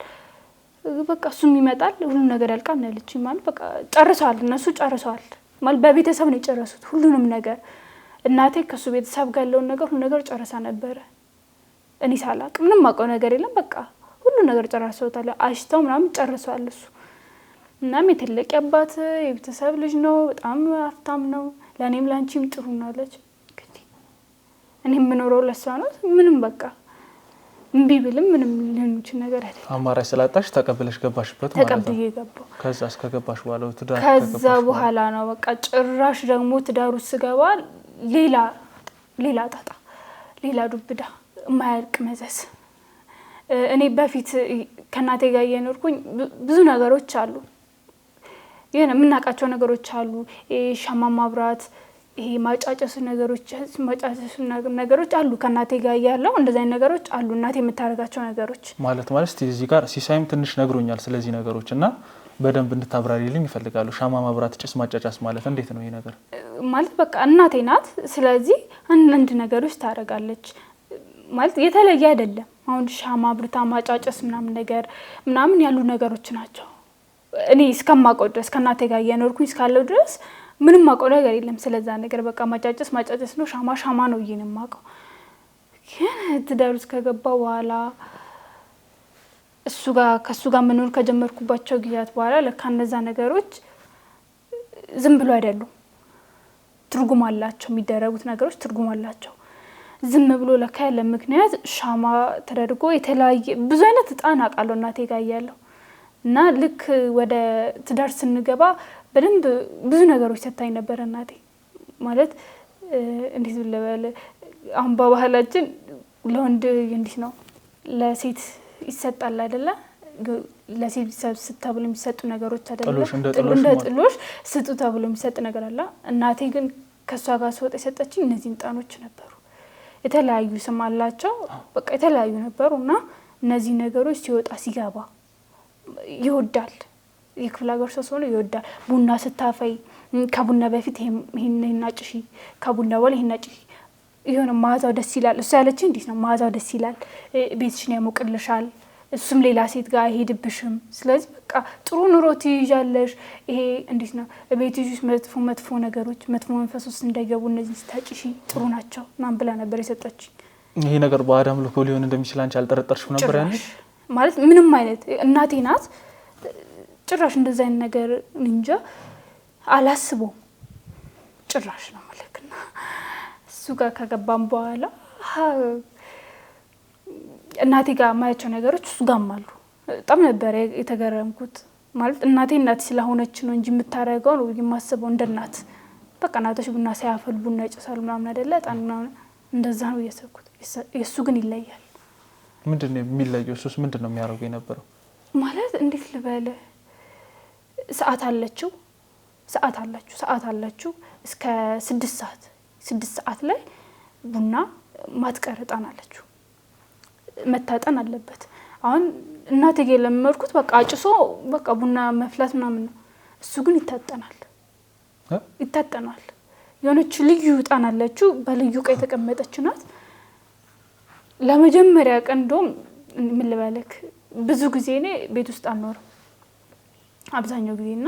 A: በቃ እሱም ይመጣል ሁሉም ነገር ያልቃል ነው ያለችኝ። ማለት በቃ ጨርሰዋል፣ እነሱ ጨርሰዋል ማለት በቤተሰብ ነው የጨረሱት ሁሉንም ነገር። እናቴ ከሱ ቤተሰብ ጋር ያለውን ነገር ሁሉ ነገር ጨርሳ ነበረ። እኔ ሳላቅ ምንም ማውቀው ነገር የለም። በቃ ሁሉ ነገር ጨርሰውታል። አሽተው ምናምን ጨርሰዋል እሱ። እናም የትልቅ አባት የቤተሰብ ልጅ ነው። በጣም ሀብታም ነው። ለእኔም ለአንቺም ጥሩ ነው አለች። እንግዲህ እኔ የምኖረው ለሷ ነው። ምንም በቃ እምቢ ብልም ምንም ሊሆንች ነገር አይደለም።
B: አማራጭ ስላጣሽ ተቀብለሽ ገባሽበት ማለት ነው?
A: ተቀብዬ ገባሁ።
B: ከዛስ ከገባሽ በኋላ ትዳር
A: ከዛ በኋላ ነው በቃ ጭራሽ ደግሞ ትዳሩ ስገባ ሌላ ጣጣ፣ ሌላ ዱብዳ፣ የማያልቅ መዘዝ። እኔ በፊት ከእናቴ ጋር እየኖርኩኝ ብዙ ነገሮች አሉ፣ የሆነ የምናውቃቸው ነገሮች አሉ። ሻማ ማብራት፣ ይሄ ማጫጨስ ነገሮች አሉ። ከእናቴ ጋር ያለው እንደዛ አይነት ነገሮች አሉ። እናቴ የምታደርጋቸው ነገሮች ማለት
B: እዚህ ጋር ሲሳይም ትንሽ ነግሮኛል ስለዚህ ነገሮች እና በደንብ እንድታብራሪልኝ ይፈልጋሉ። ሻማ ማብራት፣ ጭስ ማጫጫስ ማለት እንዴት ነው ይሄ ነገር?
A: ማለት በቃ እናቴ ናት። ስለዚህ አንድ ነገሮች ታደርጋለች ማለት የተለየ አይደለም። አሁን ሻማ አብርታ ማጫጨስ ምናምን ያሉ ነገሮች ናቸው። እኔ እስከማውቀው ድረስ ከእናቴ ጋር እየኖርኩኝ እስካለው ድረስ ምንም ማውቀው ነገር የለም ስለዛ ነገር። በቃ ማጫጨስ ነው፣ ሻማ ነው ይሄን የማውቀው። ግን ትዳር ውስጥ ከገባሁ በኋላ ከሱ ጋር መኖር ከጀመርኩባቸው ጊዜያት በኋላ ለካ እነዛ ነገሮች ዝም ብሎ አይደሉም፣ ትርጉም አላቸው። የሚደረጉት ነገሮች ትርጉም አላቸው። ዝም ብሎ ለካ ያለ ምክንያት ሻማ ተደርጎ የተለያየ ብዙ አይነት እጣን አውቃለሁ እናቴ ጋር እያለሁ። እና ልክ ወደ ትዳር ስንገባ በደንብ ብዙ ነገሮች ሰታኝ ነበር እናቴ ማለት እንዴት ልበል አሁን በባህላችን ለወንድ እንዴት ነው ለሴት ይሰጣል አይደለ ለሴት ተብሎ የሚሰጡ ነገሮች አይደለ ጥሎሽ ስጡ ተብሎ የሚሰጥ ነገር አለ እናቴ ግን ከሷ ጋር ስወጣ የሰጠችኝ እነዚህን ጣኖች ነበሩ የተለያዩ ስም አላቸው በቃ የተለያዩ ነበሩና እነዚህ ነገሮች ሲወጣ ሲገባ ይወዳል የክፍለ ሀገር ሰው ሆኖ ይወዳል ቡና ስታፈይ ከቡና በፊት ይሄን ናጭሺ ከቡና በኋላ ይሄን ናጭሺ ይሆነ ማዛው ደስ ይላል እሱ ያለች እንዴት ነው ማዛው ደስ ይላል ቤትሽን ያሞቅልሻል እሱም ሌላ ሴት ጋር ሄድብሽም ስለዚህ በቃ ጥሩ ኑሮ ትይዣለሽ ይሄ እንዴት ነው ቤትሽ ውስጥ መጥፎ ነገሮች መጥፎ መንፈስ ውስጥ እንዳይገቡ እነዚህ ስታጭሺ ጥሩ ናቸው ማን ብላ ነበር የሰጠችኝ
B: ይሄ ነገር በአዳም ልኮ ሊሆን እንደሚችል አንቺ አልጠረጠርሽም ነበር ያኔ
A: ማለት ምንም አይነት እናቴ ናት ጭራሽ እንደዛ አይነት ነገር እንጃ አላስበው ጭራሽ ነው ማለክና እሱ ጋር ከገባን በኋላ እናቴ ጋር ማያቸው ነገሮች እሱ ጋርም አሉ በጣም ነበር የተገረምኩት ማለት እናቴ ስለሆነች ነው እንጂ የምታረጋው ነው የማስበው እንደናት በቃ እናቶች ቡና ሳያፈሉ ቡና ያጨሳሉ ምናምን አይደለ ጣን እንደዛ ነው የሰኩት የሱ ግን ይለያል
B: ምንድነው የሚለየው እሱስ ምንድነው የሚያደርገው የነበረው
A: ማለት እንዴት ልበለ ሰዓት አላችሁ እስከ 6 ሰዓት ላይ ቡና ማትቀርጣን አለችው መታጠን አለበት አሁን እናቴ ጋር ለመርኩት በቃ አጭሶ በቃ ቡና መፍላት ምናምን ነው እሱ ግን ይታጠናል የሆነች ልዩ ጣን አለችው በልዩ ቀይ ተቀመጠች ናት ለመጀመሪያ ቀን እንደውም ምን ልበልክ ብዙ ጊዜ እኔ ቤት ውስጥ አልኖርም አብዛኛው ጊዜና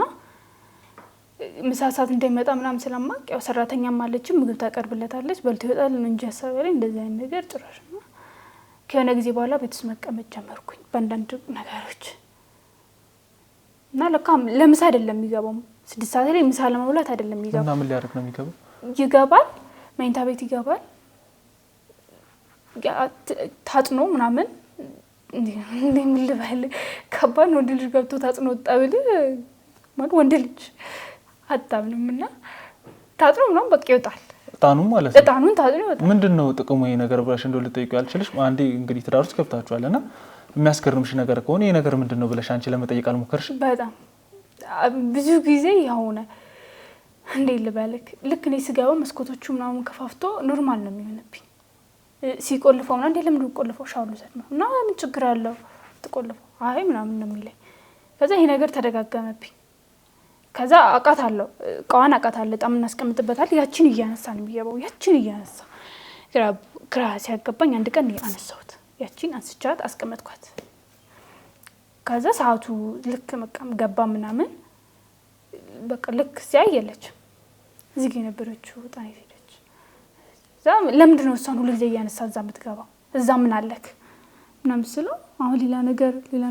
A: ምሳሳት እንደሚመጣ ምናምን ስለማቅ ያው ሰራተኛም አለች ምግብ ታቀርብለታለች በልቶ ይወጣል እንጂ ያሳበለ እንደዛ አይነት ነገር ጭራሽ ነው ከሆነ ጊዜ በኋላ ቤት ውስጥ መቀመጥ ጀመርኩኝ በአንዳንድ ነገሮች እና ለካም ለምሳ አይደለም የሚገባው 6 ሰዓት ላይ ምሳ ለመብላት አይደለም የሚገባው
B: እና ምን ሊያደርግ ነው የሚገባው
A: ይገባል መኝታ ቤት ይገባል ታጥኖ ምናምን እንደምን ልበል ከባድ ነው ልጅ ገብቶ ታጥኖ ወጣብል ማለት ወንድ ልጅ አጣብልምና ታጥኖ ምናምን በቃ ይወጣል
B: ጣኑ ማለት
A: ነው ጣኑን ታጥኖ ይወጣል
B: ምንድነው ጥቅሙ ይሄ ነገር ብለሽ እንደው ልጠይቀው ያልችልሽ አንዴ እንግዲህ ትዳር ውስጥ ገብታችኋልና የሚያስገርምሽ ነገር ከሆነ ይሄ ነገር ምንድነው ብለሽ አንቺ ለመጠየቅ አልሞከርሽ
A: በጣም ብዙ ጊዜ ያውነ እንዴ ልበልክ ልክ ነው ሲገባ መስኮቶቹ ምናምን ከፋፍቶ ኖርማል ነው የሚሆንብኝ ሲቆልፈው እና እንዴ ለምን ቆልፈው ሻውሉ ዘት ነው እና ምን ችግር አለው ተቆልፈው አይ ምናምን ነው የሚለኝ ከዛ ይሄ ነገር ተደጋገመብኝ ከዛ አቃታለሁ ቋን አቃታለሁ በጣም እናስቀምጥበታል ያቺን እያነሳን የሚገባው ያቺን እያነሳ ግራ ሲያገባኝ አንድ ቀን ያነሳሁት ያቺን አንስቻት አስቀመጥኳት ከዛ ሰዓቱ ልክ መቀም ገባ ምናምን በቃ ልክ ሲያየለች እዚህ ጋር ነበረችው ጣይ ሄደች ለምንድን ነው እሷን ሁሉ ጊዜ እያነሳ እዛ የምትገባው እዛ ምን አለክ ምናምን ስለው አሁን ሌላ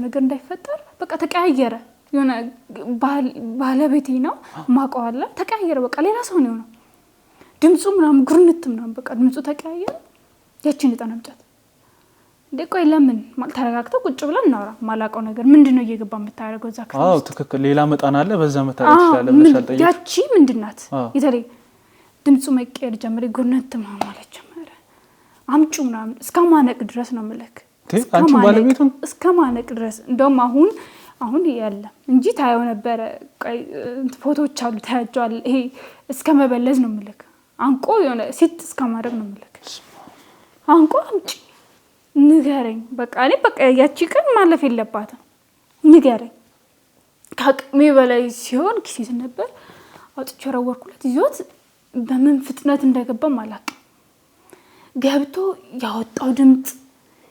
A: ነገር እንዳይፈጠር በቃ ተቀያየረ የሆነ ባለቤቴ ነው ማቀዋለ ተቀያየረ በቃ ሌላ ሰው ነው ድምጹ ምናምን ጉርንት ምናምን በቃ ድምጹ ተቀያየረ ያቺን ጣናምጫት ደቆይ ለምን ተረጋግተው ቁጭ ብለን እናወራ ማላቀው ነገር ምንድነው እየገባ የምታረገው እዛ ከዚህ
B: አዎ ትክክል ሌላ መጣና አለ በዛ መታረቅ ይችላል ብለሻል ጠይቅ
A: ያቺ ምንድናት ይተለይ ድምጹ መቀየር ጀመረ ጉርንት ማለት ጀመረ አምጩ ምናምን እስከማነቅ ድረስ ነው መልክ
B: አንቺ ባለቤቱን
A: እስከማነቅ ድረስ እንደውም አሁን ያለ እንጂ ታየው ነበር ፎቶዎች አሉ ታያጇል ይሄ እስከመበለዝ ነው መልክ አንቆ የሆነ ሲት እስከማድረግ ነው መልክ አንቆ አምጪ ንገረኝ በቃ እኔ በቃ ያቺ ቀን ማለፍ የለባትም ንገረኝ ከአቅሜ በላይ ሲሆን ኪሴት ነበር አውጥቼ ረወርኩለት ይዞት በምን ፍጥነት እንደገባ ማላቅ ገብቶ ያወጣው ድምጽ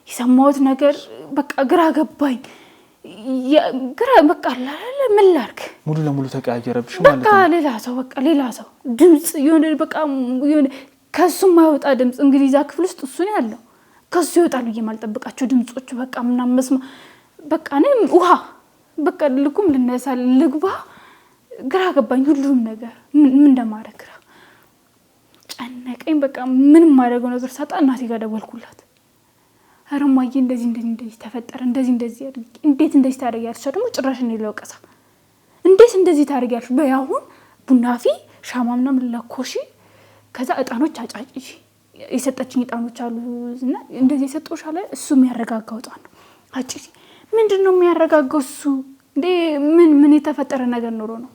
A: የሰማሁት ነገር በቃ ግራ ገባኝ ግራ በቃ ምን ላርክ
B: ሙሉ ለሙሉ ተቀያየረብሽ ማለት ነው
A: በቃ ሌላ ሰው ድምጽ የሆነ በቃ የሆነ ከሱ ማይወጣ ድምጽ እንግዲህ ዛ ክፍል ውስጥ እሱ ነው ያለው ከሱ ይወጣሉ የማልጠብቃቸው ድምጾች በቃ ምናምን መስማ በቃ እኔም ውሃ በቃ ልኩም ልነሳል ልግባ ግራ ገባኝ ሁሉም ነገር ምን እንደማረግ ግራ ጨነቀኝ በቃ ምን ማረገው ነገር ሳጣ እናቴ ጋር ደወልኩላት አረማዬ እንደዚህ ተፈጠረ እንደዚህ እንዴት እንደዚህ ታደርጊያለሽ? ደግሞ ጭራሽ ነው ለወቀሳ እንዴት እንደዚህ ታደርጊያለሽ? በያሁን ቡናፊ ሻማ ምናምን ለኮሺ ከዛ እጣኖች አጫጭ የሰጠችኝ እጣኖች አሉና እንደዚህ የሰጠውሽ አለ እሱ የሚያረጋጋው እጣን ነው አጭ ምንድነው የሚያረጋጋው እሱ እንዴ ምን የተፈጠረ ነገር ኖሮ ነው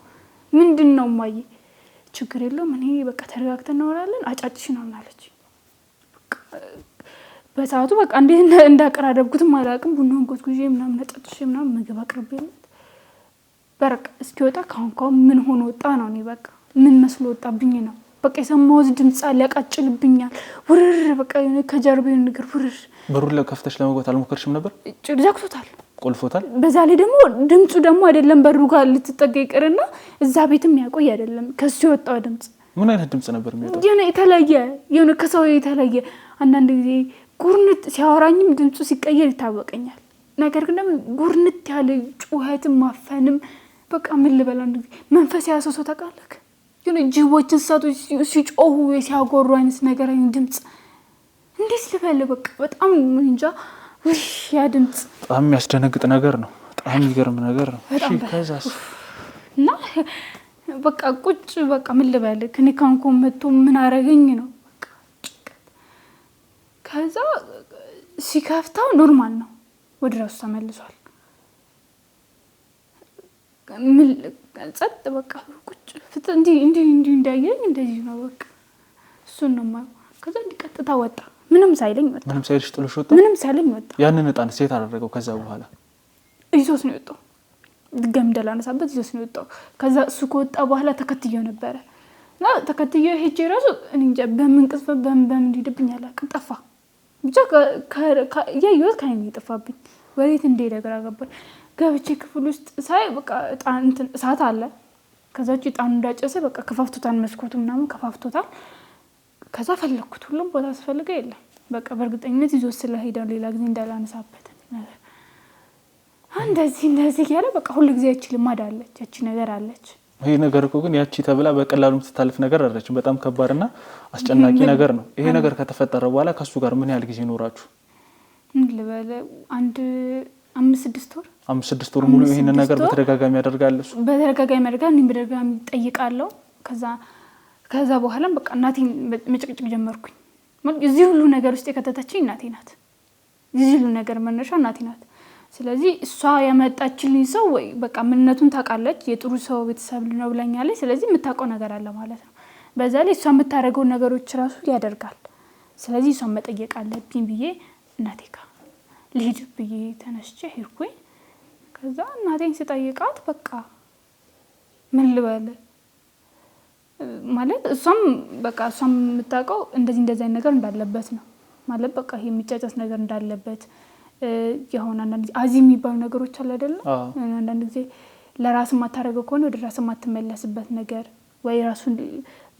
A: ምንድነው ማየ ችግር የለውም እኔ በቃ ተረጋግተን እናወራለን አጫጭሽ ነው አለች በሰዓቱ በቃ እንዴት እንዳቀራረብኩትም አላውቅም ቡናውን ጎትጉዤ ምናምን አጫጭሽ ምናምን ምግብ አቅርቤለት በረቅ እስኪወጣ ካሁን ምን ሆኖ ወጣ ነው እኔ በቃ ምን መስሎ ወጣብኝ ነው በቃ የሰማሁት ድምጽ አለ ያቃጭልብኛል ውርር በቃ ከጀርባዬ ነገር ውርር
B: በሩን ለከፍተሽ ለመግባት አልሞከርሽም ነበር
A: ዘግቶታል
B: ቆልፎታል
A: በዛ ላይ ደግሞ ድምጹ ደግሞ አይደለም በሩ ጋር ልትጠጋ ይቀርና እዛ ቤትም ያቆይ አይደለም ከሱ የወጣው ድምጽ
B: ምን አይነት ድምጽ ነበር የሚወጣው
A: የሆነ ከሰው የተለየ አንዳንድ ጊዜ ጉርንት ሲያወራኝም ድምጹ ሲቀየር ይታወቀኛል ነገር ግን ደግሞ ጉርንት ያለ ጩኸትም ማፈንም በቃ ምን ልበላ መንፈስ ያሰሰው ተቃለክ የሆነ ጅቦችን ሰቶች ሲጮሁ ሲያጎሩ አይነት ነገር አይነት ድምጽ እንዴት ልበል በቃ በጣም እንጃ ያ ድምጽ
B: በጣም የሚያስደነግጥ ነገር ነው በጣም የሚገርም ነገር ነው እሺ ከዛስ
A: እና በቃ ቁጭ በቃ ምን ልበል ከኔ ካንኮ መጥቶ ምን አረገኝ ነው በቃ ከዛ ሲከፍታው ኖርማል ነው ወደ ራሱ ተመልሷል ምን ጸጥ በቃ ቁጭ ፍት እንዲ እንዳየኝ እንደዚህ ነው በቃ እሱን ነው ማለት ከዛ እንዲቀጥታ ወጣ ምንም ሳይለኝ ወጣ
B: ምንም ሳይልሽ ጥሎሽ ወጣ
A: ምንም ሳይለኝ ወጣ
B: ያንን እጣን ሴት አደረገው ከዛ በኋላ
A: ይዞስ ነው የወጣው ድጋም ደላነሳበት ይዞስ ነው የወጣው ከዛ እሱ ከወጣ በኋላ ተከትየው ነበር እና ተከትየው ሄጄ ራሱ እንጃ በምን ቅጽበት በምን ሊድብኝ አላውቅም ጠፋ ብቻ ያየሁት ካይኔ ጠፋብኝ ወዴት እንደሄደ ግራ ገባኝ ገብቼ ክፍል ውስጥ ሳይ በቃ እጣን እንትን እሳት አለ ከዛች እጣኑ እንዳጨሰ በቃ ከፋፍቶታል መስኮቱ ምናምን ከፋፍቶታል ከዛ ፈለኩት ሁሉም ቦታ አስፈልገ የለም በቃ በእርግጠኝነት ይዞ ስለሄደ ሌላ ጊዜ እንዳላነሳበት እንደዚህ ያለ በቃ ሁሉ ጊዜ ያቺ ልማድ አለች ያቺ ነገር አለች
B: ይሄ ነገር እኮ ግን ያቺ ተብላ በቀላሉ የምትታልፍ ነገር አይደለች በጣም ከባድና አስጨናቂ ነገር ነው ይሄ ነገር ከተፈጠረ በኋላ ከሱ ጋር ምን ያህል ጊዜ ኖራችሁ
A: ልበለ አንድ 5-6 ወር
B: ሙሉ ይሄን ነገር በተደጋጋሚ ያደርጋል እሱ
A: በተደጋጋሚ ያደርጋል እኔም በተደጋጋሚ ጠይቃለሁ ከዛ በኋላም በቃ እናቴን መጨቅጨቅ ጀመርኩኝ ማለት እዚህ ሁሉ ነገር ውስጥ የከተተችኝ እናቴ ናት እዚህ ሁሉ ነገር መነሻ እናቴ ናት ስለዚህ እሷ ያመጣችልኝ ሰው ወይ በቃ ምንነቱን ታውቃለች የጥሩ ሰው ቤተሰብ ነው ብላኛለች ስለዚህ የምታውቀው ነገር አለ ማለት ነው በዛ ላይ እሷ የምታደርገው ነገሮች ራሱ ያደርጋል ስለዚህ እሷ መጠየቅ አለብኝ ብዬ እናቴ ጋር ልሂድ ብዬ ተነስቼ ሄድኩኝ ከዛ እናቴን ስጠይቃት በቃ ምን ልበል ማለት እሷም የምታውቀው እንደዚህ ነገር እንዳለበት ነው ማለት በቃ ይሄ የሚጫጫስ ነገር እንዳለበት የሆነ አንዳንድ አዚም የሚባሉ ነገሮች አለ አይደል አንዳንድ ጊዜ ለራስ ማታረገው ከሆነ ወደ ራስ ማትመለስበት ነገር ወይ ራሱን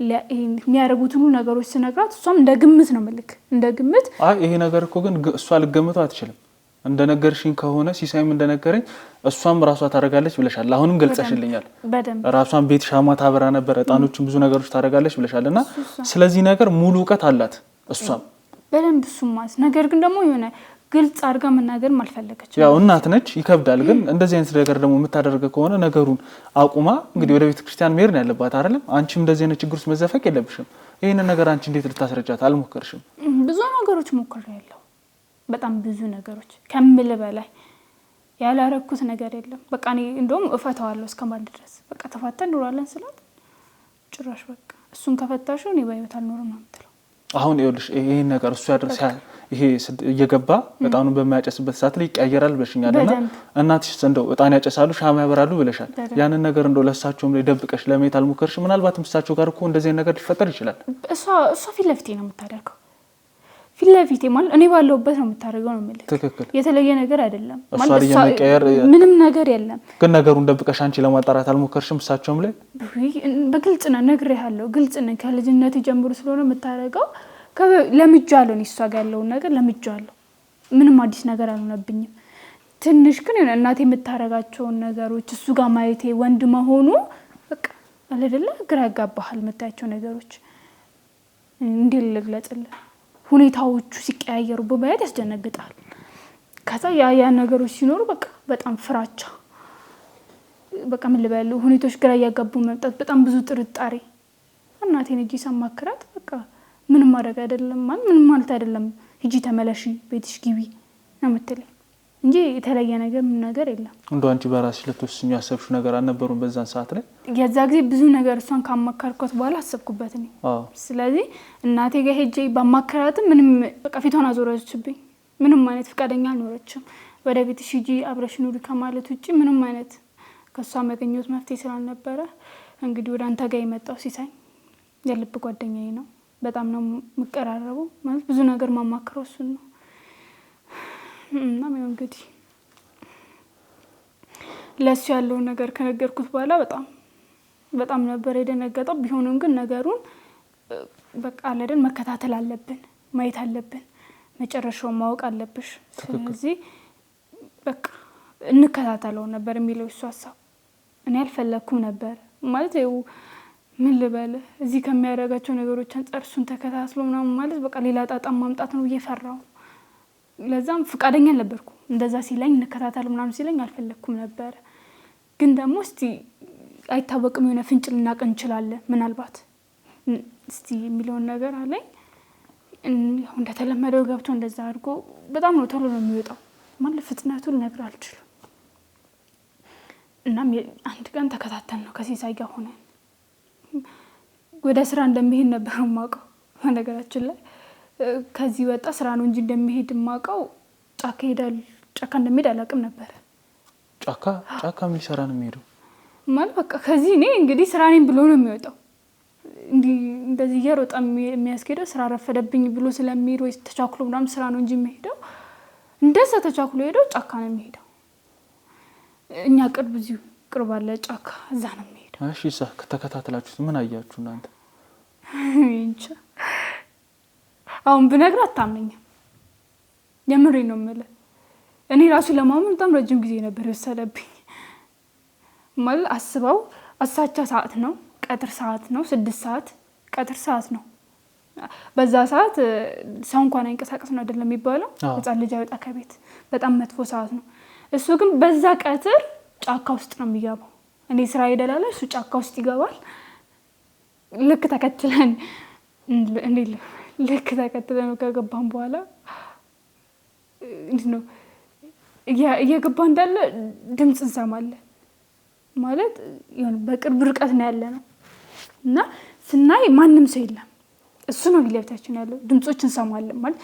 A: የሚያረጉትን ነገሮች ስነግራት እሷም እንደ ግምት ነው መልክ እንደ ግምት
B: ይሄ ነገር እኮ ግን እሷ ልገምተው አትችልም እንደነገርሽኝ ከሆነ ሲሳይም እንደነገረኝ እሷም ራሷ ታረጋለች ብለሻል አሁንም ገልጸሽልኛል ራሷን ቤት ሻማ ታበራ ነበር እጣኖችን ብዙ ነገሮች ታረጋለች ብለሻልና ስለዚህ ነገር ሙሉ ዕውቀት አላት እሷም
A: በደንብ እሱማስ ነገር ግን ደግሞ የሆነ ግልጽ አድርጋ መናገር ማልፈለገች
B: ያው እናት ነች ይከብዳል ግን እንደዚህ አይነት ነገር ደግሞ የምታደርገ ከሆነ ነገሩን አቁማ እንግዲህ ወደ ቤተ ክርስቲያን መሄድ ነው ያለባት አይደለም አንቺም እንደዚህ አይነት ችግር ውስጥ መዘፈቅ የለብሽም ይሄን ነገር አንቺ እንዴት ልታስረጃት አልሞከርሽም
A: ብዙ ነገሮች ሞክሬያለሁ በጣም ብዙ ነገሮች ከምል በላይ ያላረኩት ነገር የለም በቃ እኔ እንደውም እፈታዋለሁ እስከማለት ድረስ በቃ ተፋተን ኑራለን ስላት ጭራሽ በቃ እሱን ከፈታሽው እኔ ባይወት አልኖርም ነው የምትለው አሁን
B: ይኸውልሽ ይሄን ነገር እሱ ያደርሳል ይሄ እየገባ እጣኑን በማያጨስበት ሰዓት ላይ ይቀየራል ብለሽኛልና እናትሽ እንደው እጣን ያጨሳሉ ሻማ ያበራሉ ብለሻል ያንን ነገር እንደው ለሳቸውም ላይ ደብቀሽ ለማየት አልሞከርሽ ምናልባት ምሳቸው ጋር እኮ እንደዚህ አይነት ነገር ሊፈጠር ይችላል
A: እሷ ፊት ለፊቴ ነው የምታደርገው ፊት ለፊቴ ማለት እኔ ባለውበት ነው የምታደርገው ነው ማለት
B: ትክክል
A: የተለየ ነገር አይደለም
B: ማለት
A: ምንም ነገር የለም
B: ግን ነገሩን ደብቀሽ አንቺ ለማጣራት አልሞከርሽም እሳቸውም ላይ
A: በግልጽ ነው ነግሬሃለሁ ግልጽ ነው ከልጅነት ጀምሮ ስለሆነ የምታደርገው ለምጃለሁ እሷ ጋር ያለውን ነገር ለምጃለሁ ምንም አዲስ ነገር አልሆነብኝም ትንሽ ግን እናቴ የምታረጋቸው ነገሮች እሱ ጋር ማየቴ ወንድ መሆኑ በቃ አይደለ ግራ ያጋባሃል የምታያቸው ነገሮች እንዴ ልግለጽልህ ሁኔታዎቹ ሲቀያየሩ በባያት ያስደነግጣል ከዛ ያ ነገሮች ሲኖሩ በቃ በጣም ፍራቻ በቃ ምን ልበል ሁኔታዎች ግራ ያጋቡ መምጣት በጣም ብዙ ጥርጣሬ እናቴን እጂ ሳማክራት በቃ ምንም ማድረግ አይደለም ምንም ማለት አይደለም ሂጂ ተመለሺ ቤትሽ ግቢ ነው የምትለኝ እንጂ የተለየ ነገር ምን ነገር የለም።
B: እንደው አንቺ በራስሽ ልትወስኚ ያሰብሽው ነገር አልነበረም በዛን ሰዓት ላይ?
A: የዛ ጊዜ ብዙ ነገር እሷን ካማከርኳት በኋላ አሰብኩበት ነው። ስለዚህ እናቴ ጋር ሄጄ ባማከራት ምንም በቃ ፊቷን አዞረችብኝ። ምንም አይነት ፍቃደኛ አልኖረችም። ወደ ቤትሽ ሂጂ አብረሽ ኑሪ ከማለት ውጪ ምንም አይነት ከሷ ማግኘት መፍትሄ ስላልነበረ እንግዲህ ወደ አንተ ጋር የመጣው ሲሳይ የልብ ጓደኛዬ ነው። በጣም ነው መቀራረበው ማለት ብዙ ነገር ማማከረው እሱ ነው። እና እንግዲህ ለሱ ያለው ነገር ከነገርኩት በኋላ በጣም ነበር የደነገጠው። ቢሆንም ግን ነገሩን በቃ አለደን መከታተል አለብን ማየት አለብን መጨረሻው ማወቅ አለብሽ። ስለዚህ በቃ እንከታተለው ነበር የሚለው እሱ ሐሳብ። እኔ አልፈለኩም ነበር ማለት ምን ልበል እዚህ ከሚያደርጋቸው ነገሮች አንፃር እሱን ተከታትሎ ምናምን ማለት በቃ ሌላ ጣጣ ማምጣት ነው እየፈራው። ለዛም ፍቃደኛ ነበርኩ እንደዛ ሲለኝ እንከታተል ምናምን ሲለኝ አልፈለኩም ነበር። ግን ደግሞ እስቲ አይታወቅም የሆነ ፍንጭ ልናቅ እንችላለን ምናልባት እስቲ የሚለውን ነገር አለኝ። እንደተለመደው ገብቶ እንደዛ አድርጎ በጣም ነው ቶሎ ነው የሚወጣው ማለት ፍጥነቱን ልነግር አልችልም። እናም አንድ ቀን ተከታተል ነው ከሲሳይ ጋር ሆነ ወደ ስራ እንደሚሄድ ነበር የማውቀው። ነገራችን ላይ ከዚህ ወጣ ስራ ነው እንጂ እንደሚሄድ የማውቀው ጫካ ሄዳል ጫካ እንደሚሄድ አላውቅም ነበር።
B: ጫካ ምን ሊሰራ ነው የሚሄደው
A: ማለት በቃ ከዚህ እኔ እንግዲህ ስራ ነኝ ብሎ ነው የሚወጣው። እንደዚህ እየሮጠ የሚያስኬደው ስራ ረፈደብኝ ብሎ ስለሚሄድ ወይ ተቻኩሎ ምናምን ስራ ነው እንጂ የሚሄደው እንደዛ ተቻኩሎ ሄደው ጫካ ነው የሚሄደው። እኛ እዚሁ ቅርብ አለ ጫካ እዛ ነው የሚሄደው።
B: እሺ ከተከታተላችሁት ምን አያችሁ እናንተ?
A: እንጃ አሁን ብነግር አታምነኝም። የምሬን ነው የምልህ። እኔ ራሱ ለማመን በጣም ረጅም ጊዜ ነበር የወሰደብኝ። ማለት አስበው አሳቻ ሰዓት ነው ቀጥር ሰዓት ነው 6 ሰዓት ቀጥር ሰዓት ነው። በዛ ሰዓት ሰው እንኳን አይንቀሳቀስ ነው አይደለም የሚባለው ህፃን ልጅ አይወጣ ከቤት በጣም መጥፎ ሰዓት ነው። እሱ ግን በዛ ቀጥር ጫካ ውስጥ ነው የሚገባው። እኔ ስራ ይደላል እሱ ጫካ ውስጥ ይገባል። ልክ ተከትለን ከገባን በኋላ እንዴት ነው እየገባ እንዳለ ድምጽ እንሰማለን ማለት የሆነ በቅርብ ርቀት ነው ያለነው እና ስናይ ማንም ሰው የለም። እሱ ነው ሊለብታችን ያለው ድምጾች እንሰማለን ማለት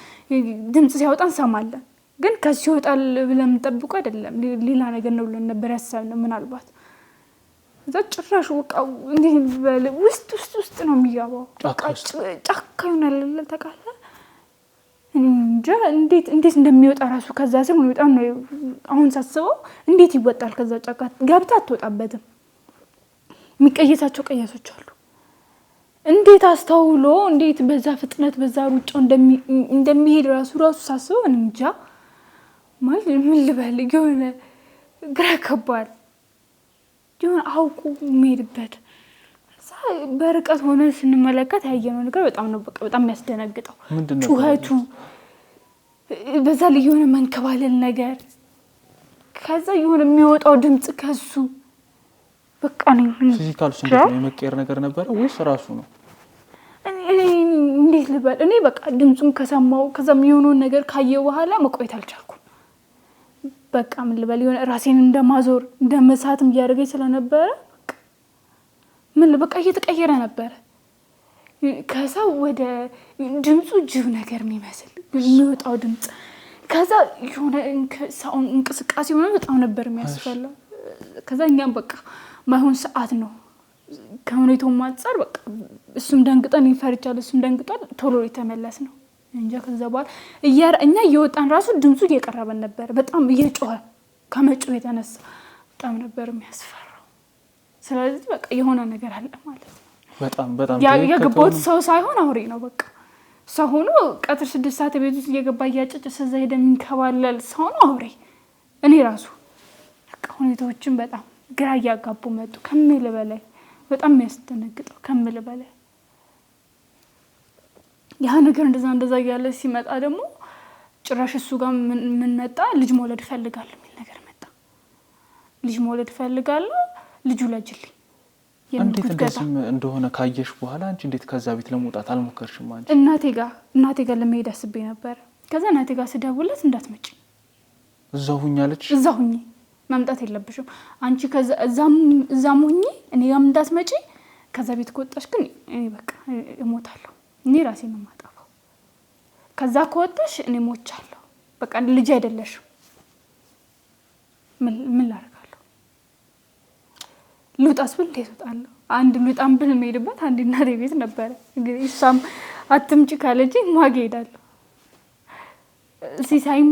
A: ድምጽ ሲያወጣ እንሰማለን። ግን ከዚህ ይወጣል ብለን ጠብቆ አይደለም ሌላ ነገር ነው ብለን ነበር ያሰብነው ምናልባት እዛ ጭራሽ ወጣው እንዴ ውስጥ ነው የሚገባው ጫካ ይሆናል ተቃለ እንጃ እንዴት እንደሚወጣ ራሱ ከዛ ሰው ይወጣ ነው። አሁን ሳስበው እንዴት ይወጣል ከዛ ጫካ ገብታ አትወጣበትም። የሚቀየሳቸው ቀየሶች አሉ። እንዴት አስተውሎ እንዴት በዛ ፍጥነት በዛ ሩጫው እንደሚሄድ ራሱ ሳስበው እንጃ ማለት ምን ልበል የሆነ ግራ ከባድ የሆነ አውቁ የሚሄድበት በርቀት ሆነ ስንመለከት ያየነው ነገር በጣም ነው በጣም የሚያስደነግጠው። ጩኸቱ በዛ ላይ የሆነ መንከባለል ነገር ከዛ የሆነ የሚወጣው ድምጽ ከሱ በቃ ነው
B: ፊዚካል ስንት የመቀየር ነገር ነበር ወይስ ራሱ ነው?
A: እኔ እንዴት ልበል እኔ በቃ ድምጹን ከሰማው ከዛም የሆነውን ነገር ካየው በኋላ መቆየት አልቻልኩም። በቃ ምን ልበል የሆነ ራሴን እንደማዞር እንደመሳትም እያደረገኝ ስለነበረ ምን በቃ እየተቀየረ ነበር። ከዛ ወደ ድምጹ ጅብ ነገር የሚመስል የሚወጣው ድምጽ ከዛ የሆነ እንቅስቃሴ ሆነ በጣም ነበር የሚያስፈላው። ከዛ እኛም በቃ ማይሆን ሰዓት ነው ከሁኔታው አንፃር በቃ እሱም ደንግጠን ይፈርቻል እሱም ደንግጧል ቶሎ የተመለስ ነው እንጂ ከዛ በኋላ እኛ እየወጣን ራሱ ድምጹ እየቀረበን ነበር በጣም እየጮኸ ከመጮህ የተነሳ በጣም ነበር የሚያስፈራው። ስለዚህ በቃ የሆነ ነገር አለ ማለት ነው።
B: በጣም
A: የገባው ሰው ሳይሆን አውሬ ነው በቃ ሰው ሆኖ ቀጥር 6 ሰዓት ቤት ውስጥ እየገባ እያጨጨ ሰዛ ሄደ የሚንከባለል ሰው ነው አውሬ። እኔ ራሱ በቃ ሁኔታዎችን በጣም ግራ እያጋቡ መጡ ከምል በላይ በጣም የሚያስደነግጠው ከምል በላይ ያ ነገር እንደዛ ያለ ሲመጣ ደግሞ ጭራሽ እሱ ጋር ምን መጣ? ልጅ መውለድ እፈልጋለሁ የሚል ነገር መጣ። ልጅ መውለድ እፈልጋለሁ፣ ልጁ ለጅልኝ።
B: እንዴት እንደዚህ እንደሆነ ካየሽ በኋላ አንቺ እንዴት ከዛ ቤት ለመውጣት አልሞከርሽም? አንቺ
A: እናቴ ጋር ለመሄድ አስቤ ነበር። ከዛ እናቴ ጋር ስደውልለት እንዳትመጪ
B: እዛው ሁኛለች።
A: እዛው ሁኚ፣ መምጣት የለብሽም አንቺ እዛም ሁኚ፣ እኔ ጋርም እንዳትመጪ። ከዛ ቤት ከወጣሽ ግን እኔ በቃ እሞታለሁ፣ እኔ ራሴን ነው የማጠፋው። ከዛ ከወጣሽ እኔ ሞቻለሁ፣ በቃ ልጅ አይደለሽም። ምን ላደርጋለሁ? ልውጣስ ብል እንዴት እወጣለሁ? አንድ ልውጣም ብል የምሄድበት አንድ እናቴ ቤት ነበረ። እንግዲህ እሷም አትምጪ ካለችኝ ማጌ እሄዳለሁ። ሲሳይም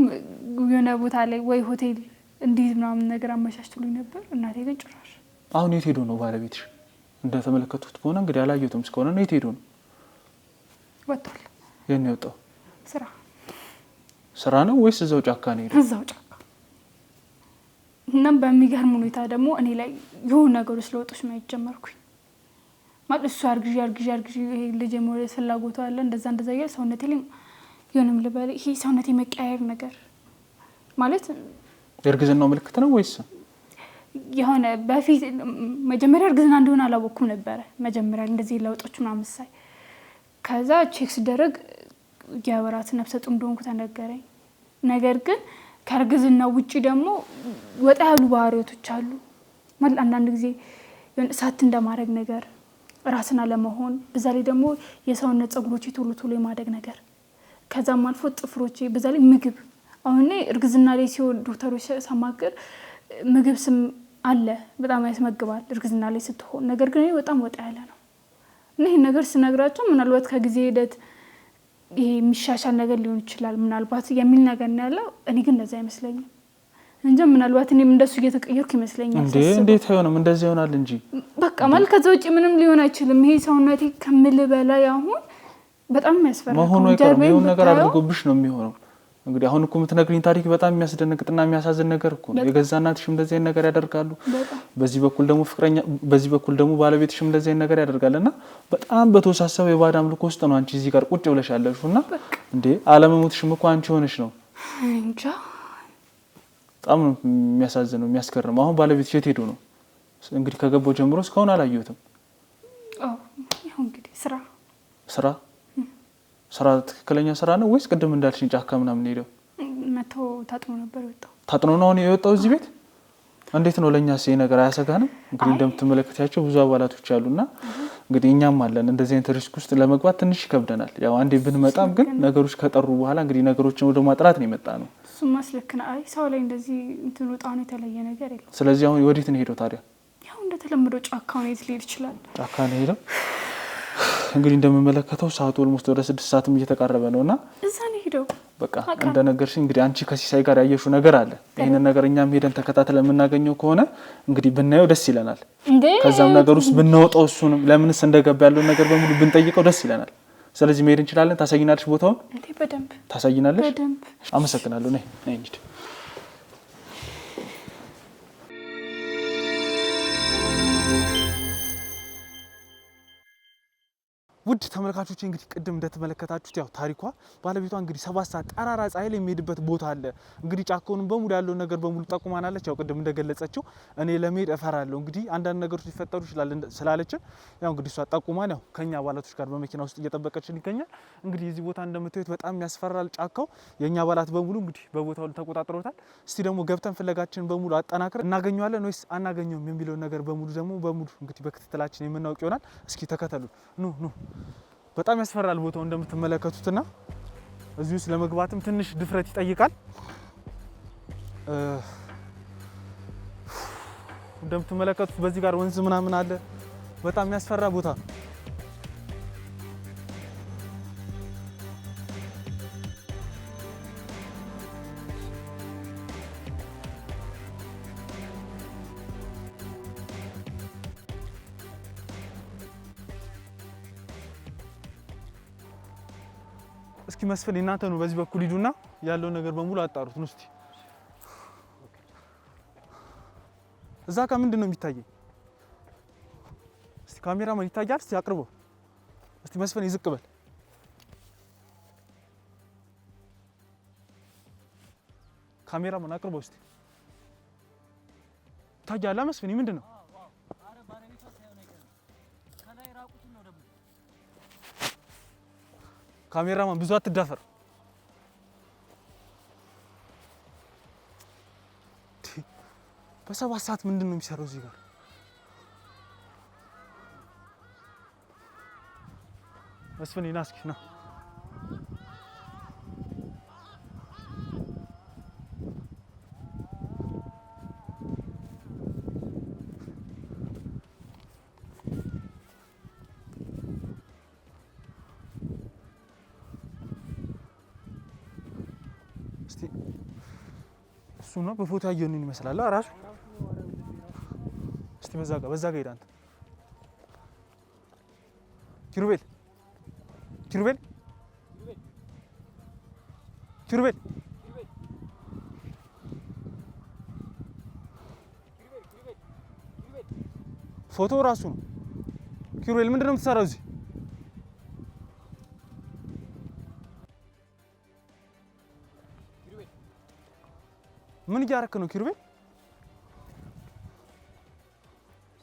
A: የሆነ ቦታ ላይ ወይ ሆቴል እንዲህ ምናምን ነገር አመቻችቶልኝ ነበር። እናቴ ግን ጭራሽ።
B: አሁን የት ሄዶ ነው ባለቤትሽ? እንደተመለከቱት ከሆነ እንግዲህ አላየሁትም እስከሆነ ነው። የት ሄዶ ነው?
A: ወጥቷል።
B: የት ነው የወጣው?
A: ስራ
B: ነው ወይስ እዛው ጫካ ነው ሄደው?
A: እዛው ጫካ። እናም በሚገርም ሁኔታ ደግሞ እኔ ላይ የሆኑ ነገሮች ለውጦች ማየት ጀመርኩኝ። ማለት እሱ አርግዢ ይሄ ልጅ የመውለድ ፍላጎቱ አለ እንደዛ እያለ ሰውነቴ ላይ የሆነም ልበል ይሄ ሰውነቴ መቀያየር ነገር ማለት
B: የእርግዝናው ምልክት ነው ወይስ
A: የሆነ በፊት መጀመሪያ እርግዝና እንደሆነ አላወኩም ነበረ። መጀመሪያ እንደዚህ ለውጦች ምናምን ሳይ ከዛ ቼክ ሲደረግ የወራት ነፍሰ ጡር እንደሆንኩ ተነገረኝ። ነገር ግን ከእርግዝና ውጪ ደግሞ ወጣ ያሉ ባህሪያቶች አሉ። ማለት አንዳንድ ጊዜ እሳት እንደማድረግ ነገር፣ ራስን አለመሆን፣ በዛ ላይ ደግሞ የሰውነት ፀጉሮቼ ቶሎ የማደግ ነገር፣ ከዛም አልፎ ጥፍሮቼ፣ በዛ ላይ ምግብ አሁን እርግዝና ላይ ሲሆን ዶክተሮች ሳማክር ምግብ ስም አለ በጣም ያስመግባል እርግዝና ላይ ስትሆን። ነገር ግን በጣም ወጣ ያለ ነው እና ይሄን ነገር ስነግራቸው ምናልባት ከጊዜ ሂደት ይሄ የሚሻሻል ነገር ሊሆን ይችላል ምናልባት የሚል ነገር ነው ያለው። እኔ ግን እንደዛ አይመስለኝም እንጂ ምናልባት እኔም እንደሱ እየተቀየርኩ ይመስለኛል።
B: እንዴት አይሆንም? እንደዚህ ይሆናል እንጂ በቃ
A: ማለት ከዛ ውጪ ምንም ሊሆን አይችልም። ይሄ ሰውነቴ ከምል በላይ አሁን በጣም ያስፈራል።
B: መሆኑ አይቀርም። ይሁን ነገር አድርጎብሽ ነው የሚሆነው። እንግዲህ አሁን እኮ የምትነግሪኝ ታሪክ በጣም የሚያስደነግጥና የሚያሳዝን ነገር እኮ ነው። የገዛ እናትሽም እንደዚህ አይነት ነገር ያደርጋሉ። በዚህ በኩል ደግሞ ባለቤትሽም እንደዚህ አይነት ነገር ያደርጋልና በጣም በተወሳሰበ የባዕድ አምልኮ ውስጥ ነው አንቺ እዚህ ጋር ቁጭ ብለሽ ያለሽውና እንዴ አለመሞትሽም እኮ አንቺ ሆነሽ ነው እንጃ። በጣም ነው የሚያሳዝነው የሚያስገርመው። አሁን ባለቤትሽ የት ሄዶ ነው? እንግዲህ ከገባው ጀምሮ እስካሁን አላየሁትም።
A: ይሁን እንግዲህ
B: ስራ ትክክለኛ ስራ ነው ወይስ ቅድም እንዳልሽኝ ጫካ ምናምን ሄደው
A: መቶ ታጥኖ ነበር የወጣው?
B: ታጥኖ ነው አሁን የወጣው እዚህ ቤት? እንዴት ነው? ለእኛስ ይሄ ነገር አያሰጋንም? እንግዲህ እንደምትመለከታቸው ብዙ አባላቶች አሉና እንግዲህ እኛም አለን። እንደዚህ አይነት ሪስክ ውስጥ ለመግባት ትንሽ ይከብደናል። ያው አንዴ ብንመጣም ግን ነገሮች ከጠሩ በኋላ እንግዲህ ነገሮችን ወደ ማጥራት ነው የመጣ ነው።
A: እሱማ ልክ ነው። አይ ሰው ላይ እንደዚህ እንትን ወጣው ነው የተለየ ነገር የለም።
B: ስለዚህ አሁን ወዴት ነው ሄደው ታዲያ?
A: ያው እንደተለመደው ጫካው ነው ሊሄድ ይችላል። ጫካ ነው ሄደው
B: እንግዲህ እንደምመለከተው ሰዓቱ ኦልሞስት ወደ 6 ሰዓትም እየተቃረበ ነውና
A: እዛ ነው ሄደው። በቃ
B: እንደነገርሽኝ እንግዲህ አንቺ ከሲሳይ ጋር ያየሽው ነገር አለ። ይሄንን ነገር እኛም ሄደን ተከታትለን የምናገኘው ከሆነ እንግዲህ ብናየው ደስ ይለናል። ከዛም ነገር ውስጥ ብንወጣው እሱንም ለምንስ እንደገባ ያለው ነገር በሙሉ ብንጠይቀው ደስ ይለናል። ስለዚህ መሄድ እንችላለን። ታሳይናለሽ ቦታውን?
A: እንዴ በደንብ
B: ታሳይናለሽ?
A: በደንብ
B: አመሰግናለሁ። ነይ እንጂ ውድ ተመልካቾች እንግዲህ ቅድም እንደተመለከታችሁት ያው ታሪኳ ባለቤቷ እንግዲህ 7 ሰዓት ጠራራ ፀሐይ ላይ የሚሄድበት ቦታ አለ። እንግዲህ ጫካውን በሙሉ ያለው ነገር በሙሉ ጠቁማናለች። ያው ቅድም እንደገለጸችው እኔ ለመሄድ እፈራለሁ እንግዲህ አንዳንድ ነገሮች ሊፈጠሩ ይችላል ስላለችን ያው እንግዲህ እሷ ጠቁማን ያው ከኛ አባላቶች ጋር በመኪና ውስጥ እየጠበቀችን ይገኛል። እንግዲህ እዚህ ቦታ እንደምታዩት በጣም ያስፈራል ጫካው። የኛ አባላት በሙሉ እንግዲህ በቦታው ተቆጣጥረውታል። እስቲ ደግሞ ገብተን ፍለጋችን በሙሉ አጠናክረን እናገኘዋለን ወይስ አናገኘውም የሚለው ነገር በሙሉ እንግዲህ በክትትላችን የምናውቅ ይሆናል። እስኪ ተከተሉ ኑ። በጣም ያስፈራል ቦታው እንደምትመለከቱትና እዚህ ውስጥ ለመግባትም ትንሽ ድፍረት ይጠይቃል። እንደምትመለከቱት በዚህ ጋር ወንዝ ምናምን አለ። በጣም የሚያስፈራ ቦታ። እስኪ መስፍን እናንተ ነው በዚህ በኩል ሂዱና ያለው ነገር በሙሉ አጣሩት ነው። እስቲ እዛ ጋር ምንድነው የሚታየኝ? እስቲ ካሜራማን ይታያል? እስቲ አቅርቦ እስቲ መስፍን ይዝቅ በል። ካሜራ ምን አቅርበው እስቲ ታያለህ መስፍን ምንድን ነው
E: አረ ባለቤቷ ሳይሆን አይቀርም ከላይ ራቁቱን ነው ደግሞ
B: ካሜራማን ብዙ አትዳፈር በሰባት ሰዓት ምንድን ነው የሚሰራው እዚህ ጋር መስፍን ና እስኪ ና እስቲ እሱ ነው በፎቶ ያየውን ይመስላል ራሱ እስቲ በዛ ጋር ሄድ አንተ ኪሩቤል ፎቶ ራሱ ነው ኪሩቤል ምንድነው የምትሰራው እዚህ ምን እያደረክ ነው ኪሩቤል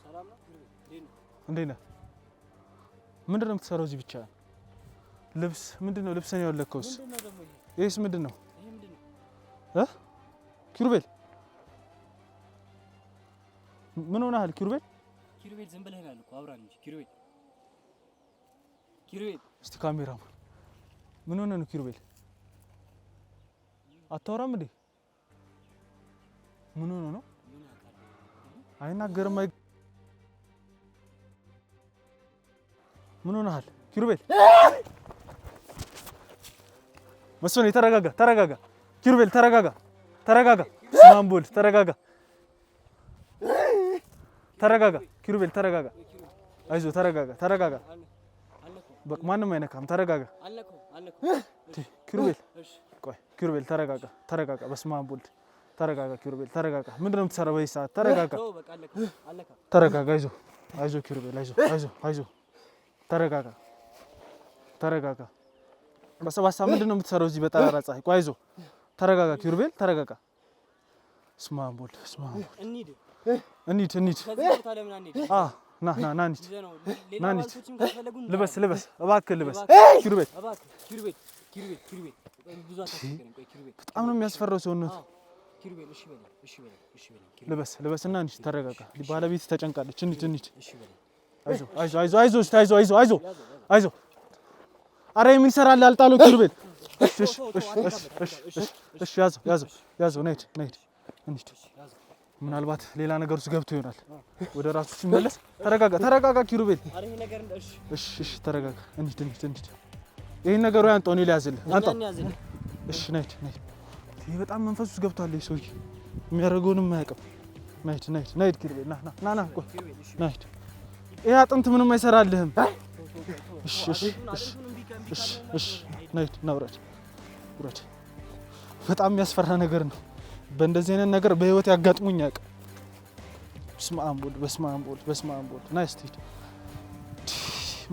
E: ሰላም ነው ኪሩቤል
B: እንዴት ነህ ምንድነው የምትሰራው እዚህ ብቻ ልብስ ምንድነው ልብስን ያወለከውስ
E: ምንድነው ደግሞ
B: ይሄስ ምንድነው
E: ይሄ ምንድነው
B: ኪሩቤል ምን ሆነሃል ኪሩቤል
E: ዝም ብለህ ነው እኮ አብራን እንጂ ኪሩቤል
B: እስቲ ካሜራማን ምን ሆነ ነው ኪሩቤል አታወራም እንዴ ምን ሆነ ነው አይናገርም ምን ሆነሃል ኪሩቤል መስፍን ተረጋጋ ኪሩቤል ተረጋጋ ማንቦል ተረጋጋ ኪሩቤል ተረጋጋ አይዞህ ተረጋጋ በቃ ማንም አይነካም ተረጋጋ ኪሩቤል ተረጋጋ በስመ አብ ወልድ ተረጋጋ ኪሩቤል ተረጋጋ ምንድነው የምትሰራው በዚህ ሰዓት ተረጋጋ አይዞህ ኪሩቤል አይዞህ ተረጋጋ በሰባት ሰዓት ምንድነው የምትሰራው እዚህ በጠራራ ፀሐይ ቆይ አይዞህ ተረጋጋ ኪሩቤል ተረጋጋ በስመ አብ ወልድ እንሂድ ና ልበስ እባክህ ልበስ ኪሩቤል በጣም ነው የሚያስፈራው ሰውነቱ ልበስና እንሂድ ተረጋጋ ባለቤት ተጨንቃለች እንሂድ አይዞህ ኧረ ምን ይሰራል አልጣለው ኪሩቤል እሺ ያዘው ነይድ ምናልባት ሌላ ነገር ውስጥ ገብቶ ይሆናል ወደ ራሱ ሲመለስ ተረጋጋ ኪሩቤል እሺ ተረጋጋ እንሂድ ይሄን ነገሩ ያንጣው ነው ሊያዝልህ አንጣው እሺ ነይድ ይሄ በጣም መንፈስ ውስጥ ገብቷል ይሄ ሰውዬ የሚያደርገውንም አያውቅም ነይድ ኪሩቤል ና ቆይ ነይድ ይሄ አጥንት ምንም አይሰራልህም እሺ ነይድ ውረድ በጣም የሚያስፈራ ነገር ነው በእንደዚህ አይነት ነገር በህይወት ያጋጥሙኝ ያውቅ በስመ አብ ወልድ ና እስቲ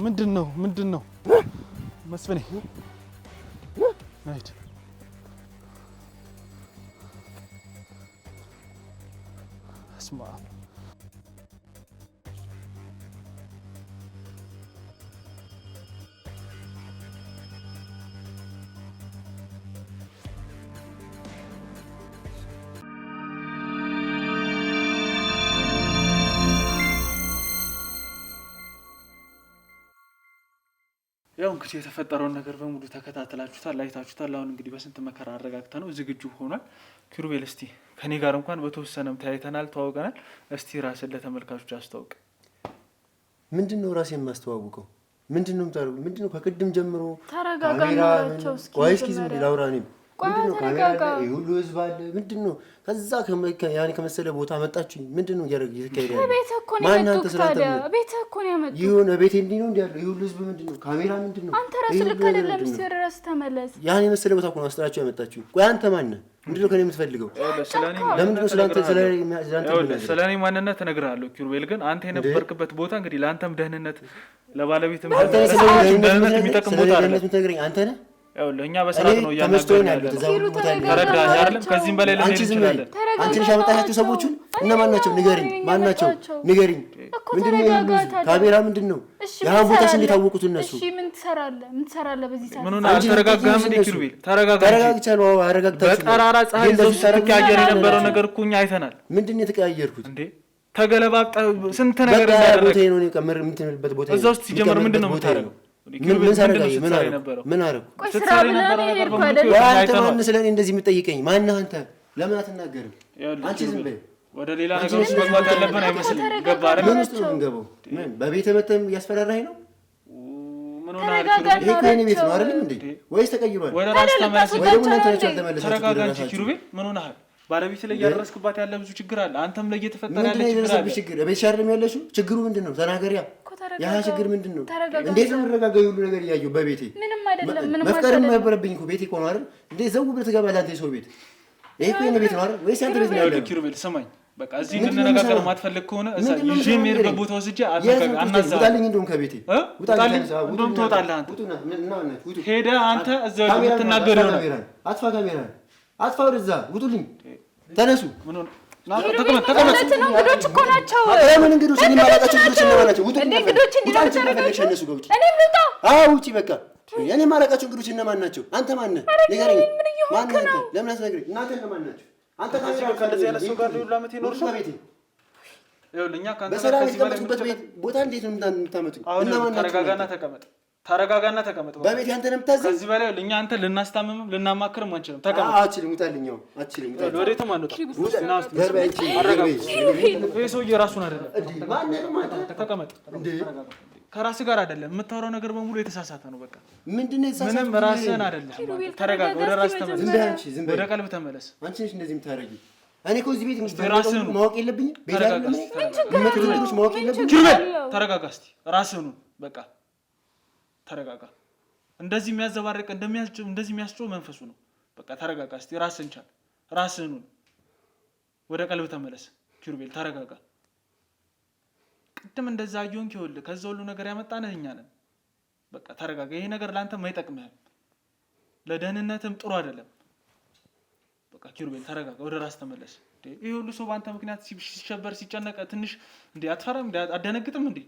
B: ምንድን ነው መስፍኔ ነይድ በስመ አብ ያው እንግዲህ የተፈጠረውን ነገር በሙሉ ተከታተላችሁታል አይታችሁታል አሁን እንግዲህ በስንት መከራ አረጋግተ ነው ዝግጁ ሆኗል ኪሩቤል እስቲ ከኔ ጋር እንኳን በተወሰነም ተያይተናል ተዋውቀናል እስቲ ራስን ለተመልካቾች አስተዋውቅ
D: ምንድነው ራሴን ማስተዋውቀው ምንድነው የምታደርጉት ምንድነው ከቅድም ጀምሮ
A: ተረጋጋናቸው እስኪ
D: ቆይስኪ ዝም ብለህ ላውራ እኔም ምንድነው ካሜራ ላይ ሁሉ ህዝብ አለ ምንድነው ከዛ ያኔ ከመሰለ ቦታ መጣችሁ ምንድነው እየተካሄደ ያለው
A: ቤት እኮ ነው የመጡት ታዲያ ቤት እኮ ነው የመጡት
D: ይሁን ቤት እንዲህ ነው እንዲያለው ይሁን ህዝብ ምንድነው ካሜራ ምንድነው
A: አንተ ራስህ ልክ አይደለም ሲረስ ተመለስ
D: ያኔ መሰለ ቦታ እኮ ነው አስጠራችሁ ያመጣችሁ ቆይ አንተ ማን ነህ ምንድነው ከኔ የምትፈልገው ለምንድነው
B: ስለኔ ማንነት እነግርሃለሁ ኪሩቤል ግን አንተ የነበርክበት ቦታ እንግዲህ ለአንተም ደህንነት ለባለቤትም
D: ደህንነት የሚጠቅም ቦታ አይደለም
B: አንተ ነህ ይኸውልህ እኛ በሰላም ነው እያናገርን ያለነው። ተረዳኸኝ አይደለም? ከዚህም በላይ ልንሄድ እንችላለን።
D: አንቺ ነሽ ያመጣሻቸው ሰዎቹን? እነማን ናቸው? ንገሪኝ። ማን ናቸው? ንገሪኝ። ምንድን ነው ካሜራ? ምንድን ነው ያን ቦታስ? እንዴት አወቁት እነሱ?
A: እሺ ምን ትሰራለህ? ምን ትሰራለህ በዚህ ሰዓት?
B: ምን ሆነ? አልተረጋጋህም እንዴ ኪሩቤል?
D: ተረጋግቻለሁ። አረጋግታችሁ
B: በጠራራ ፀሐይ እዛው ስትቀያየር የነበረው ነገር እኮ እኛ አይተናል።
D: ምንድን ነው የተቀያየርኩት
B: እንዴ? ተገለባብጠ ስንት ነገር እንዳደረገ
D: ቦታዬ ነው ቀመር የምትምልበት ቦታ
B: እዛው ውስጥ ሲጀምር ምንድን ነው የምታደርገው?
D: ምን ሰራጋይ? ምን አረኩ?
B: ስትሰራ የነበረው ነገር በሙሉ
D: አንተ ማን ስለኔ እንደዚህ የምትጠይቀኝ? ማነህ አንተ? ለምን አትናገርም? አንቺ ዝም በይ።
B: ወደ ሌላ ነገር ውስጥ መግባት ያለብን አይመስልም። ገባ አይደል?
D: ምን ውስጥ ነው የምንገባው? ምን በቤተ መተም እያስፈራራኝ ነው?
B: ምን ሆነ አልኩ።
D: ይሄ እኮ የኔ ቤት ነው አይደል እንዴ? ወይስ ተቀይሯል?
B: ወደ ራስ ተመለስ።
D: ወይ ደግሞ እናንተ ናችሁ ያልተመለሳችሁት?
B: ተረጋጋ እንጂ ኪሩቤል። ምን ሆነሃል? ባለቤት ላይ እያደረስክባት ያለ ብዙ ችግር አለ። አንተም ላይ እየተፈጠረ ያለ ችግር አለ።
D: ችግር ቤት ሻርም ያለሽው ችግሩ ምንድን ነው? ተናገሪያ። ያ ችግር ምንድን ነው? እንዴት ነው የምረጋጋው? ሁሉ ነገር እያየሁ በቤቴ
A: ምንም አይደለም። ምንም
D: መፍቀርም ነበረብኝ እኮ ቤቴ እኮ ነው አይደል እንዴ? ዘው ብለህ ትገባለህ አንተ የሰው ቤት። ይሄ እኮ የኔ ቤት ነው አይደል? ወይስ አንተ ቤት ነው ያለው?
B: ኪሩቤል ስማኝ፣ በቃ እዚህ እንድንነጋገር ማትፈልግ ከሆነ እዛ ይዤ የምሄድበት ቦታ ወስጄ አናዛለሁ።
D: ውጣልኝ፣ እንደውም ከቤቴ
B: ውጣልኝ። እንደውም ትወጣለህ አንተ። ሄደህ አንተ እዛው የምትናገር ይሆናል።
D: አጥፋ ካሜራ፣ አጥፋ ወደዛ። ውጡልኝ፣ ተነሱ።
B: ምን ሆነ?
A: ተቀመጥ። እንግዶች እኮ ናቸው።
D: ለምን እንግዶች? እኔ ማላውቃቸው እንግዶች እነማን ናቸው? ውጡ።
A: እንግዶች እንዲላቸው
D: እነሱ ገብቼ እኔም ልውጣ። አዎ ውጪ በቃ። እኔ ማላውቃቸው እንግዶች እነማን ናቸው? አንተ ማን ነህ? ንገረኝ። ማን ነህ አንተ? ለምን አትነግረኝ? እናንተ እነማን ናቸው? አንተ
B: ከእንደዚህ አይነት ሰው ጋር ሊውል ዓመት ይኖር ሰው
D: ቤቴ
B: ይኸውልህ፣ እኛ ከአንተ
D: በሰላም የተቀመጥኩበት ቤት ቦታ እንዴት ነው የምታመጡኝ?
B: እነማን ናቸው? ተረጋጋና ተቀመጥ።
D: በቤት አንተ ነው የምታዘኝ?
B: ከዚህ በላይ እኛ አንተ ልናስታምምም ልናማክርም አንችልም። ተቀመጥ።
D: አችልም። ውጣልኛው። አችልም።
B: ውጣልኝ። ወዴትም አንወጣም። ይሄ ሰውዬ ራሱን አይደለም። ተቀመጥ። ከራስህ ጋር አይደለም የምታወራው ነገር በሙሉ የተሳሳተ ነው። በቃ
D: ምንድነው የተሳሳተ?
B: ምንም ራስህን አይደለም። ተረጋጋ። ወደ ራስህ ተመለስ። ወደ ቀልብ ተመለስ።
D: አንቺ ነሽ እንደዚህ የምታደርጊው። እኔ እኮ እዚህ ቤት ማወቅ የለብኝም። ቤት አይደለም ማወቅ የለብኝም።
B: ተረጋጋ እስኪ። ራስህን በቃ ተረጋጋ። እንደዚህ የሚያዘባርቅ እንደዚህ የሚያስጮህ መንፈሱ ነው። በቃ ተረጋጋ እስቲ። ራስህን ቻል። ራስህን ወደ ቀልብ ተመለስ። ኪሩቤል ተረጋጋ። ቅድም እንደዛ አየሁን ይኸውልህ፣ ከዛ ሁሉ ነገር ያመጣነህ እኛ ነን። በቃ ተረጋጋ። ይሄ ነገር ለአንተም አይጠቅምህም፣ ለደህንነትም ጥሩ አይደለም። በቃ ኪሩቤል ተረጋጋ፣ ወደ ራስ ተመለስ። ይሄ ሁሉ ሰው በአንተ ምክንያት ሲሸበር ሲጨነቅ ትንሽ እንዴ አትፈራም? እንዴ አደነግጥም እንዴ?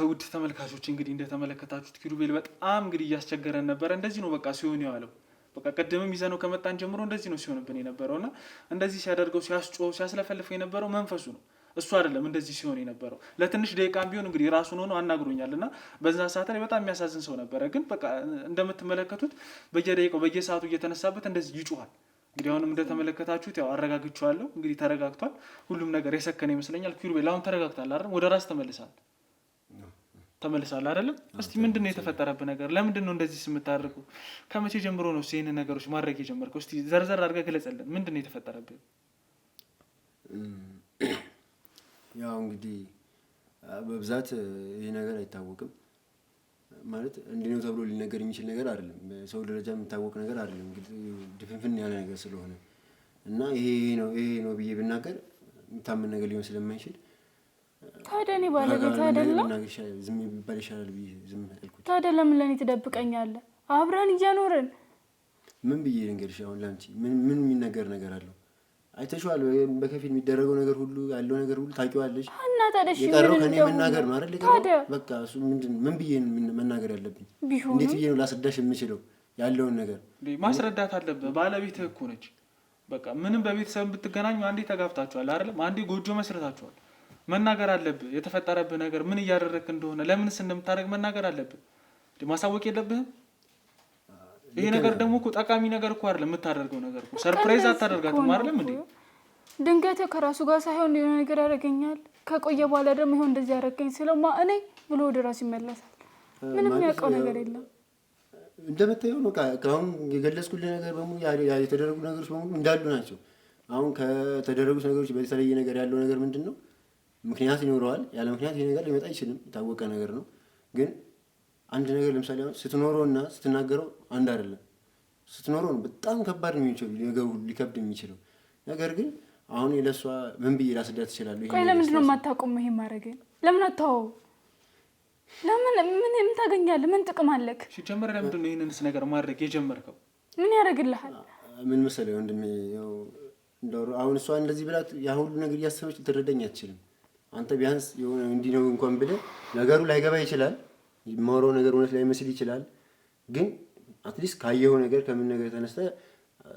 B: ውድ ተመልካቾች እንግዲህ እንደተመለከታችሁት ኪሩቤል በጣም እንግዲህ እያስቸገረን ነበረ። እንደዚህ ነው በቃ ሲሆን ያለው። በቃ ቀደምም ይዘነው ከመጣን ጀምሮ እንደዚህ ነው ሲሆንብን የነበረውና እንደዚህ ሲያደርገው ሲያስጮህ ሲያስለፈልፈው የነበረው መንፈሱ ነው፣ እሱ አይደለም እንደዚህ ሲሆን የነበረው። ለትንሽ ደቂቃም ቢሆን እንግዲህ ራሱን ሆኖ አናግሮኛልና በዛ ሰዓት ላይ በጣም የሚያሳዝን ሰው ነበረ። ግን በቃ እንደምትመለከቱት በየደቂቃው በየሰዓቱ እየተነሳበት እንደዚህ ይጮሃል። እንግዲህ አሁንም እንደተመለከታችሁት ያው አረጋግቼዋለሁ። እንግዲህ ተረጋግቷል። ሁሉም ነገር የሰከነ ይመስለኛል። ኪሩቤል አሁን ተረጋግቷል አይደል? ወደ ራስ ተመልሳለህ አይደለም? እስቲ ምንድነው የተፈጠረብህ ነገር? ለምንድን ነው እንደዚህ የምታደርገው? ከመቼ ጀምሮ ነው ይሄን ነገሮች ማድረግ የጀመርከው? እስቲ ዘርዘር አድርገህ ግለጽልን። ምንድነው የተፈጠረብህ?
D: ያው እንግዲህ በብዛት ይሄ ነገር አይታወቅም ማለት እንዲህ ነው ተብሎ ሊነገር የሚችል ነገር አይደለም። በሰው ደረጃ የሚታወቅ ነገር አይደለም። እንግዲህ ድፍንፍን ያለ ነገር ስለሆነ እና ይሄ ነው ብዬ ብናገር የምታመን ነገር ሊሆን ስለማይችል
A: ታዲያ እኔ ባለቤት አይደለም
D: ዝም ይባል ይሻላል ብዬ ዝም አልኩት።
A: ታዲያ ለምን ለኔ ትደብቀኛለህ? አብረን እያኖርን
D: ምን ብዬ ልንገርሽ? አሁን ላንቺ ምን የሚነገር ነገር አለው? አይተሽዋል። በከፊል የሚደረገው ነገር ሁሉ ያለው ነገር ሁሉ ታውቂዋለሽ።
A: እና ታዲያ እሺ
D: የቀረው ከኔ መናገር ነው አይደል? ታዲያ በቃ እሱ ምን ብዬ መናገር ያለብኝ? እንዴት ብዬ ነው ላስረዳሽ የምችለው? ያለውን ነገር
B: ማስረዳት አለብህ። ባለቤትህ እኮ ነች። በቃ ምንም በቤተሰብ ብትገናኙ አንዴ ተጋብታችኋል አይደለም? አንዴ ጎጆ መስርታችኋል። መናገር አለብህ። የተፈጠረብህ ነገር ምን እያደረግክ እንደሆነ ለምንስ እንደምታደርግ መናገር አለብህ። ማሳወቅ የለብህም? ይሄ ነገር ደግሞ እኮ ጠቃሚ ነገር እኮ አይደለም የምታደርገው ነገር እኮ። ሰርፕራይዝ አታደርጋትም አይደለም እንዴ?
A: ድንገት ከራሱ ጋር ሳይሆን የሆነ ነገር ያደርገኛል። ከቆየ በኋላ ደግሞ ይሄው እንደዚህ ያደርገኝ ስለማ እኔ ብሎ ወደ ራሱ ይመለሳል። ምንም የሚያውቀው ነገር የለም።
D: እንደምታየው ነው። አሁን የገለጽኩልህ ነገር በሙሉ የተደረጉ ነገሮች በሙሉ እንዳሉ ናቸው። አሁን ከተደረጉት ነገሮች በተለየ ነገር ያለው ነገር ምንድን ነው? ምክንያት ይኖረዋል። ያለ ምክንያት ይሄ ነገር ሊመጣ አይችልም። የታወቀ ነገር ነው። ግን አንድ ነገር ለምሳሌ አሁን ስትኖረው እና ስትናገረው አንድ አይደለም። ስትኖረው ነው በጣም ከባድ ነው የሚችለው ነገሩ ሊከብድ የሚችለው ነገር። ግን አሁን ለሷ ምን ብዬ ላስረዳት እችላለሁ?
A: ቆይ ለምንድን ነው የማታቆመው? ይሄ ማድረግ ለምን አታወው? ምን ታገኛለህ? ምን ጥቅም አለክ?
B: ሲጀመር ለምንድን ነው ይሄንንስ ነገር ማድረግ የጀመርከው?
A: ምን ያደርግልሃል?
D: ምን መሰለህ ወንድሜ፣ ያው እንደው አሁን እሷ እንደዚህ ብላት ያ ሁሉ ነገር እያሰበች ልትረዳኝ አትችልም። አንተ ቢያንስ የሆነ እንዲህ ነው እንኳን ብለህ ነገሩ ላይገባ ይችላል፣ የማወራው ነገር እውነት ላይመስል ይችላል። ግን አትሊስት ካየኸው ነገር ከምን ነገር ተነስተህ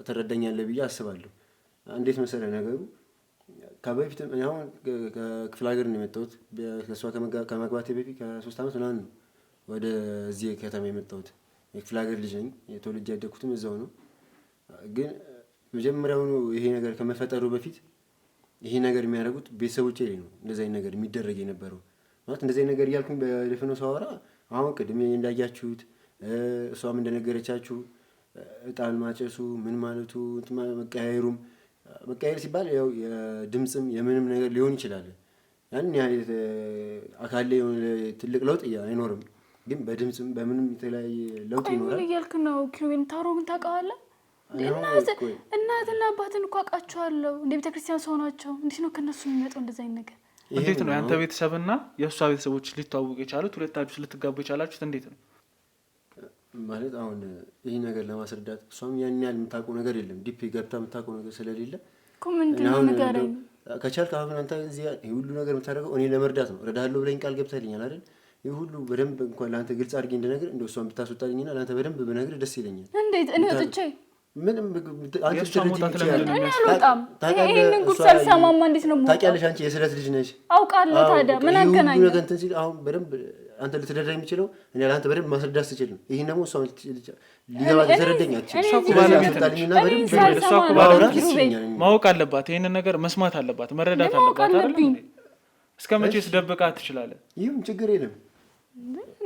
D: ትረዳኛለህ ብዬ አስባለሁ። እንዴት መሰለህ ነገሩ ከበፊት አሁን ከክፍለ ሀገር ነው የመጣሁት። ከእሷ ከመግባቴ በፊት ከ3 ዓመት ምናምን ነው ወደዚህ ከተማ የመጣሁት። የክፍለ ሀገር ልጅ ነኝ። የተወልጄ ያደግኩትም እዛው ነው። ግን መጀመሪያውኑ ይሄ ነገር ከመፈጠሩ በፊት ይሄ ነገር የሚያደርጉት ቤተሰቦቼ ላይ ነው እንደዚህ አይነት ነገር የሚደረግ የነበረው። ማለት እንደዚህ አይነት ነገር እያልኩኝ በደፍኖ ሳወራ አሁን ቅድሜ እንዳያችሁት እሷም እንደነገረቻችሁ እጣን ማጨሱ ምን ማለቱ መቀያየሩም መቀያየር ሲባል ያው የድምፅም የምንም ነገር ሊሆን ይችላል። ያን ያህል አካል ላይ የሆነ ትልቅ ለውጥ አይኖርም። ግን በድምፅም በምንም የተለያየ ለውጥ ይኖራል።
A: ምን እያልክ ነው ኪሩቤል? ታሮግን ታውቀዋለህ? እናትና አባትን እኮ አውቃቸዋለሁ። እንደ ቤተክርስቲያን ሰው ናቸው። እንዴት ነው ከእነሱ የሚመጣው እንደዚህ አይነት ነገር?
B: እንዴት ነው ያንተ ቤተሰብና የእሷ ቤተሰቦች ሊተዋወቁ የቻሉት? ሁለታችሁ ልትጋቡ የቻላችሁት እንዴት ነው?
D: ማለት አሁን ይህ ነገር ለማስረዳት እሷም ያን ያህል የምታውቀው ነገር የለም። ዲፕ ገብታ የምታውቀው ነገር ስለሌለ
A: ምንድን ነው ንገረኝ።
D: ከቻልክ አሁን አንተ እዚህ ይህ ሁሉ ነገር የምታደርገው እኔ ለመርዳት ነው። እረዳሃለሁ ብለኝ ቃል ገብተህልኛል አይደል? ይህ ሁሉ በደንብ እንኳን ለአንተ ግልጽ አድርጌ እንደነገር እንደ እሷን ብታስወጣልኝና ለአንተ በደንብ ብነግርህ ደስ ይለኛል።
A: እንዴት እኔ ወጥቼ
D: ምንም
A: አልወጣም። ይሄንን ጉድ ሳልሰማማ እንዴት ነው የምወጣው?
D: ታውቂያለሽ፣ አንቺ የስለት ልጅ ነሽ።
A: አውቃለሁ። ታዲያ ምን አገናኘው?
D: ነገር እንትን ሲል አሁን በደንብ አንተ ልትረዳ የሚችለው እኔ ለአንተ በደንብ ማስረዳት ስችል ነው። ይሄን ደግሞ እሷ ሊገባ ተረዳኝ አትችልም።
B: ማወቅ አለባት፣ ይሄንን ነገር መስማት አለባት፣ መረዳት አለባት አይደል? እስከ መቼስ ደብቃት ትችላለህ?
D: ይሁን ችግር የለም።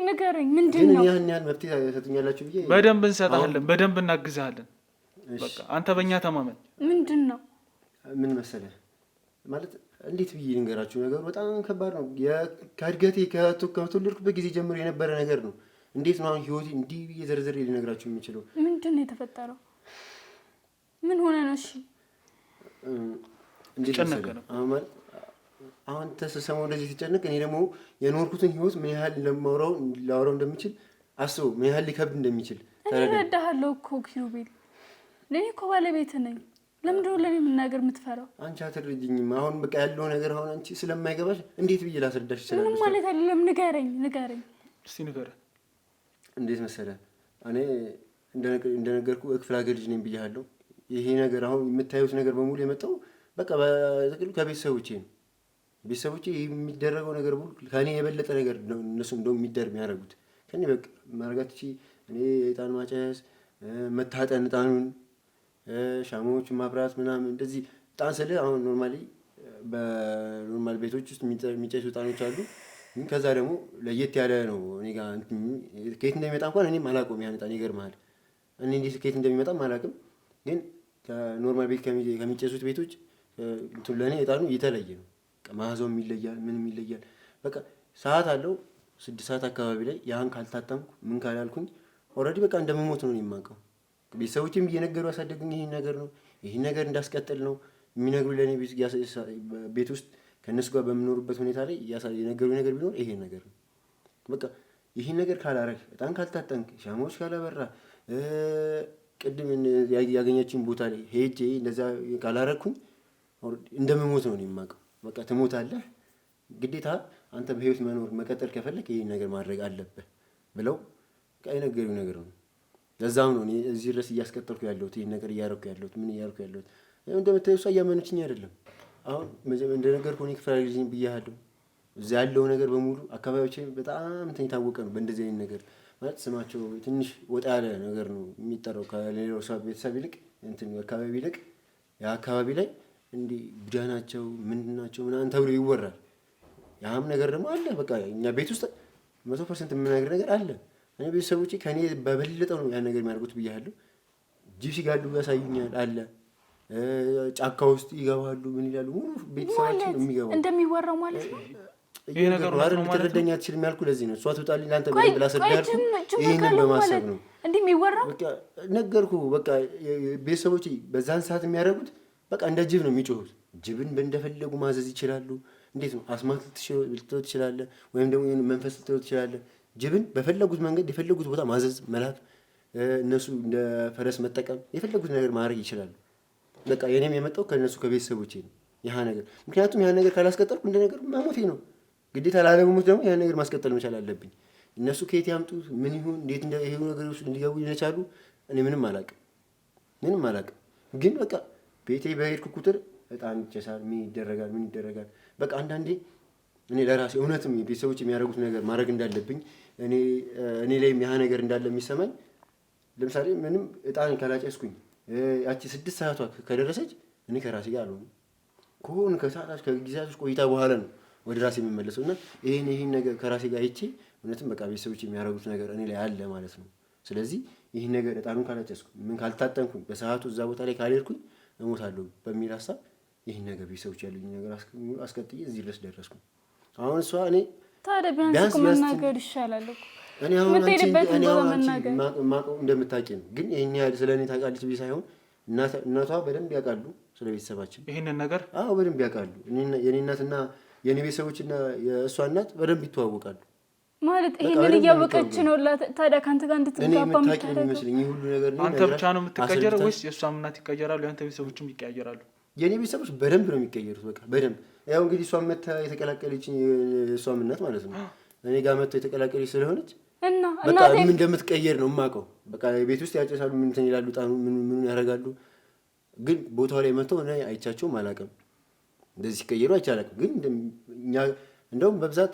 A: ንገረኝ፣ ምንድን ነው?
D: ያን ያህል መብት ሰጡኛላችሁ ብዬ
B: በደንብ እንሰጣለን፣ በደንብ እናግዛለን። በቃ አንተ በእኛ ተማመን።
A: ምንድን ነው?
D: ምን መሰለህ ማለት እንዴት ብዬ ልንገራችሁ? ነገሩ በጣም ከባድ ነው። ከእድገቴ ከተወለድኩበት ጊዜ ጀምሮ የነበረ ነገር ነው። እንዴት ነው አሁን ህይወቴ እንዲህ ብዬ ዘርዝሬ ልነግራችሁ የምችለው? ምንድን ነው
A: የተፈጠረው? ምን ሆነ ነው? እሺ
D: እንዴት መሰለህ አሁን ተሰሰመው እንደዚህ ሲጨነቅ እኔ ደግሞ የኖርኩትን ህይወት ምን ያህል ላወራው እንደምችል አስበው፣ ምን ያህል ሊከብድ እንደሚችል
A: ተረዳ። እኔ እረዳሃለሁ እኮ ኪሩቤል፣ ለእኔ እኮ ባለቤትህ ነኝ። ለምንድን ነው ለእኔ የምናገር የምትፈራው?
D: አንቺ አትረጅኝም። አሁን በቃ ያለው ነገር አሁን አንቺ ስለማይገባሽ እንዴት ብዬ ላስረዳሽ ይችላል?
A: ምንም ማለት አይደለም። ንገረኝ።
B: እስቲ ንገረኝ።
D: እንዴት መሰለህ እኔ እንደነገርኩ ክፍለ ሀገር ልጅ ነኝ ብያለሁ። ይሄ ነገር አሁን የምታዩት ነገር በሙሉ የመጣው በቃ በጥቅሉ ከቤተሰቦቼ ነው። ቤተሰቦቼ የሚደረገው ነገር ሁሉ ከኔ የበለጠ ነገር ነው እነሱ እንደውም የሚያደርጉት ከኔ በቃ ማርጋት እኔ የዕጣን ማጨስ መታጠን፣ ዕጣኑን ሻማዎችን ማብራት ምናምን እንደዚህ ዕጣን ስልህ አሁን ኖርማሊ በኖርማል ቤቶች ውስጥ የሚጨሱ ዕጣኖች አሉ። ግን ከዛ ደግሞ ለየት ያለ ነው። እኔ ጋር ከየት እንደሚመጣ እንኳን እኔም አላውቀውም። ያን ዕጣን ይገርምሃል፣ እኔ እንዴት ከየት እንደሚመጣም አላውቅም። ግን ከኖርማል ቤት ከሚጨሱት ቤቶች ለእኔ ዕጣኑ የተለየ ነው። መዓዛውም ይለያል፣ ምንም ይለያል። በቃ ሰዓት አለው 6 ሰዓት አካባቢ ላይ ያን ካልታጠምኩ ምን ካላልኩኝ ኦልሬዲ በቃ እንደምሞት ነው የማውቀው። ቤተሰቦችም እየነገሩ ያሳደጉኝ ይሄን ነገር ነው፣ ይሄን ነገር እንዳስቀጥል ነው የሚነግሩ። ለእኔ ቤት ውስጥ ከእነሱ ጋር በምኖሩበት ሁኔታ ላይ የነገሩ ነገር ቢኖር ይሄን ነገር ነው። በቃ ይሄን ነገር ካላረግ፣ ዕጣን ካልታጠንክ፣ ሻማዎች ካላበራ፣ ቅድም ያገኘችኝ ቦታ ላይ ሄጄ እንደዛ ካላረግኩኝ እንደምሞት ነው የማውቀው። በቃ ትሞታለህ፣ ግዴታ አንተ በህይወት መኖር መቀጠል ከፈለክ ይሄን ነገር ማድረግ አለብህ ብለው የነገሩኝ ነገር ነው። ለዛም ነው እኔ እዚህ ድረስ እያስቀጠልኩ ያለሁት፣ ይሄን ነገር እያደረኩ ያለሁት፣ ምን እያደረኩ ያለሁት። እንደምታየው እሷ እያመነችኝ አይደለም። አሁን እንደነገርኩህ እኔ ክፍለ ሀገር ልጅ ብያለሁ። እዛ ያለው ነገር በሙሉ አካባቢያችን በጣም እንትን የታወቀ ነው በእንደዚህ አይነት ነገር። ማለት ስማቸው ትንሽ ወጣ ያለ ነገር ነው የሚጠራው ከሌላው ሰው ቤተሰብ ይልቅ እንትን አካባቢ ይልቅ የአካባቢ ላይ እንዲህ ቡዳ ናቸው ምንድን ናቸው ምናምን ተብሎ ይወራል። ያም ነገር ደግሞ አለ። በቃ እኛ ቤት ውስጥ 100% የምናገር ነገር አለ። እኔ ቤተሰቦቼ ከኔ በበለጠው ነው ያን ነገር የሚያደርጉት ብያለሁ። ጂፕሲ ጋር ያሳዩኛል አለ። ጫካ ውስጥ ይገባሉ። ምን ይላሉ? ሙሉ ቤተሰባችን የሚገባው
A: እንደሚወራው ማለት ነው።
B: ይሄ ነገር ነው ማለት ነው።
D: ልትረዳኝ አትችልም ያልኩህ ለዚህ ነው። እሷ ትውጣልኝ ለአንተ በደንብ ላስረዳህ። ይሄንን በማሰብ ነው
A: እንደሚወራው።
D: በቃ ነገርኩህ። በቃ ቤተሰቦቼ በዛን ሰዓት የሚያደርጉት በቃ እንደ ጅብ ነው የሚጮሁት። ጅብን እንደፈለጉ ማዘዝ ይችላሉ። እንዴት ነው? አስማት ልትለው ትችላለህ፣ ወይም ደግሞ መንፈስ ልትለው ትችላለህ። ጅብን በፈለጉት መንገድ የፈለጉት ቦታ ማዘዝ፣ መላክ፣ እነሱ እንደ ፈረስ መጠቀም፣ የፈለጉት ነገር ማድረግ ይችላሉ። በቃ የኔም የመጣው ከእነሱ ከቤተሰቦቼ ነው ይህ ነገር። ምክንያቱም ያን ነገር ካላስቀጠልኩ እንደ ነገር መሞቴ ነው። ግዴታ ላለመሞት ደግሞ ያን ነገር ማስቀጠል መቻል አለብኝ። እነሱ ከየት ያምጡት ምን ይሁን እንዴት ይሄ ነገር ውስጥ እንዲገቡ ይነቻሉ፣ እኔ ምንም አላውቅም። ግን በቃ ቤቴ በሄድኩ ቁጥር በጣም ይጨሳል። ምን ይደረጋል። በቃ አንዳንዴ እኔ ለራሴ እውነትም ቤተሰቦች የሚያደርጉት ነገር ማድረግ እንዳለብኝ እኔ ላይም ያ ነገር እንዳለ የሚሰማኝ። ለምሳሌ ምንም እጣን ካላጨስኩኝ ያቺ 6 ሰዓቷ ከደረሰች እኔ ከራሴ ጋር አልሆንም። ከሆኑ ከጊዜያቶች ቆይታ በኋላ ነው ወደ ራሴ የሚመለሰው እና ይህን ነገር ከራሴ ጋር አይቼ እውነትም በቃ ቤተሰቦች የሚያደርጉት ነገር እኔ ላይ አለ ማለት ነው። ስለዚህ ይህን ነገር እጣኑን ካላጨስኩ ምን ካልታጠንኩኝ በሰዓቱ እዛ ቦታ ላይ ካልሄድኩኝ እሞታለሁ በሚል ሀሳብ ይህን ነገር ቤተሰቦች ያሉኝ ነገር አስቀጥዬ እዚህ ድረስ ደረስኩ። አሁን እሷ እኔ
A: ታዲያ ቢያንስ መናገር ይሻላል እኮ
D: እኔ አሁን ማቀው እንደምታውቂ ነው። ግን ይህን ያህል ስለ እኔ ታውቃለች ብዬ ሳይሆን እናቷ በደንብ ያውቃሉ ስለ ቤተሰባችን
B: ይህንን ነገር።
D: አዎ በደንብ ያውቃሉ። የኔ እናትና የኔ ቤተሰቦችና የእሷ እናት በደንብ ይተዋወቃሉ።
A: ማለት ይሄንን እያወቀች ነው ታዲያ ከአንተ ጋር እንድትጋባ
D: የሚመስለኝ ይህ ሁሉ ነገር።
B: አንተ ብቻ ነው የምትቀየረው ወይስ የእሷም እናት ይቀየራሉ? የአንተ ቤተሰቦችም ይቀያየራሉ?
D: የኔ ቤተሰቦች በደንብ ነው የሚቀየሩት። በቃ በደንብ ያው እንግዲህ እሷም መታ የተቀላቀለች የእሷም እናት ማለት ነው እኔ ጋር መጥተው የተቀላቀለች ስለሆነች በቃ ምን እንደምትቀየር ነው የማውቀው። በቃ ቤት ውስጥ ያጨሳሉ፣ ምን እንትን ይላሉ፣ ጣኑ ምን ያደርጋሉ። ግን ቦታው ላይ መጥተው እኔ አይቻቸውም አላውቅም። እንደዚህ ሲቀየሩ አይቻላቅም። ግን እንደውም በብዛት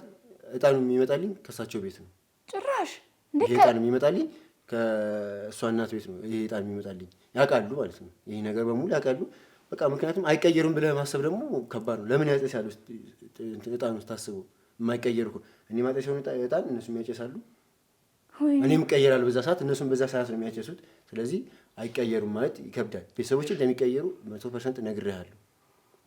D: እጣኑ የሚመጣልኝ ከእሳቸው ቤት ነው።
A: ጭራሽ
D: ይሄ እጣን የሚመጣልኝ ከእሷ እናት ቤት ነው። ይሄ እጣን የሚመጣልኝ ያውቃሉ ማለት ነው። ይሄ ነገር በሙሉ ያውቃሉ። በቃ ምክንያቱም አይቀየሩም ብለህ ማሰብ ደግሞ ከባድ ነው። ለምን ያጨሳሉ እጣን ውስጥ ታስበው የማይቀየሩ እኔ ማጨሻውን እጣን እነሱም ያጨሳሉ፣ እኔም እቀየራለሁ በዛ ሰዓት፣ እነሱም በዛ ሰዓት ነው የሚያጨሱት። ስለዚህ አይቀየሩም ማለት ይከብዳል። ቤተሰቦች እንደሚቀየሩ 100% ነግሬሃለሁ።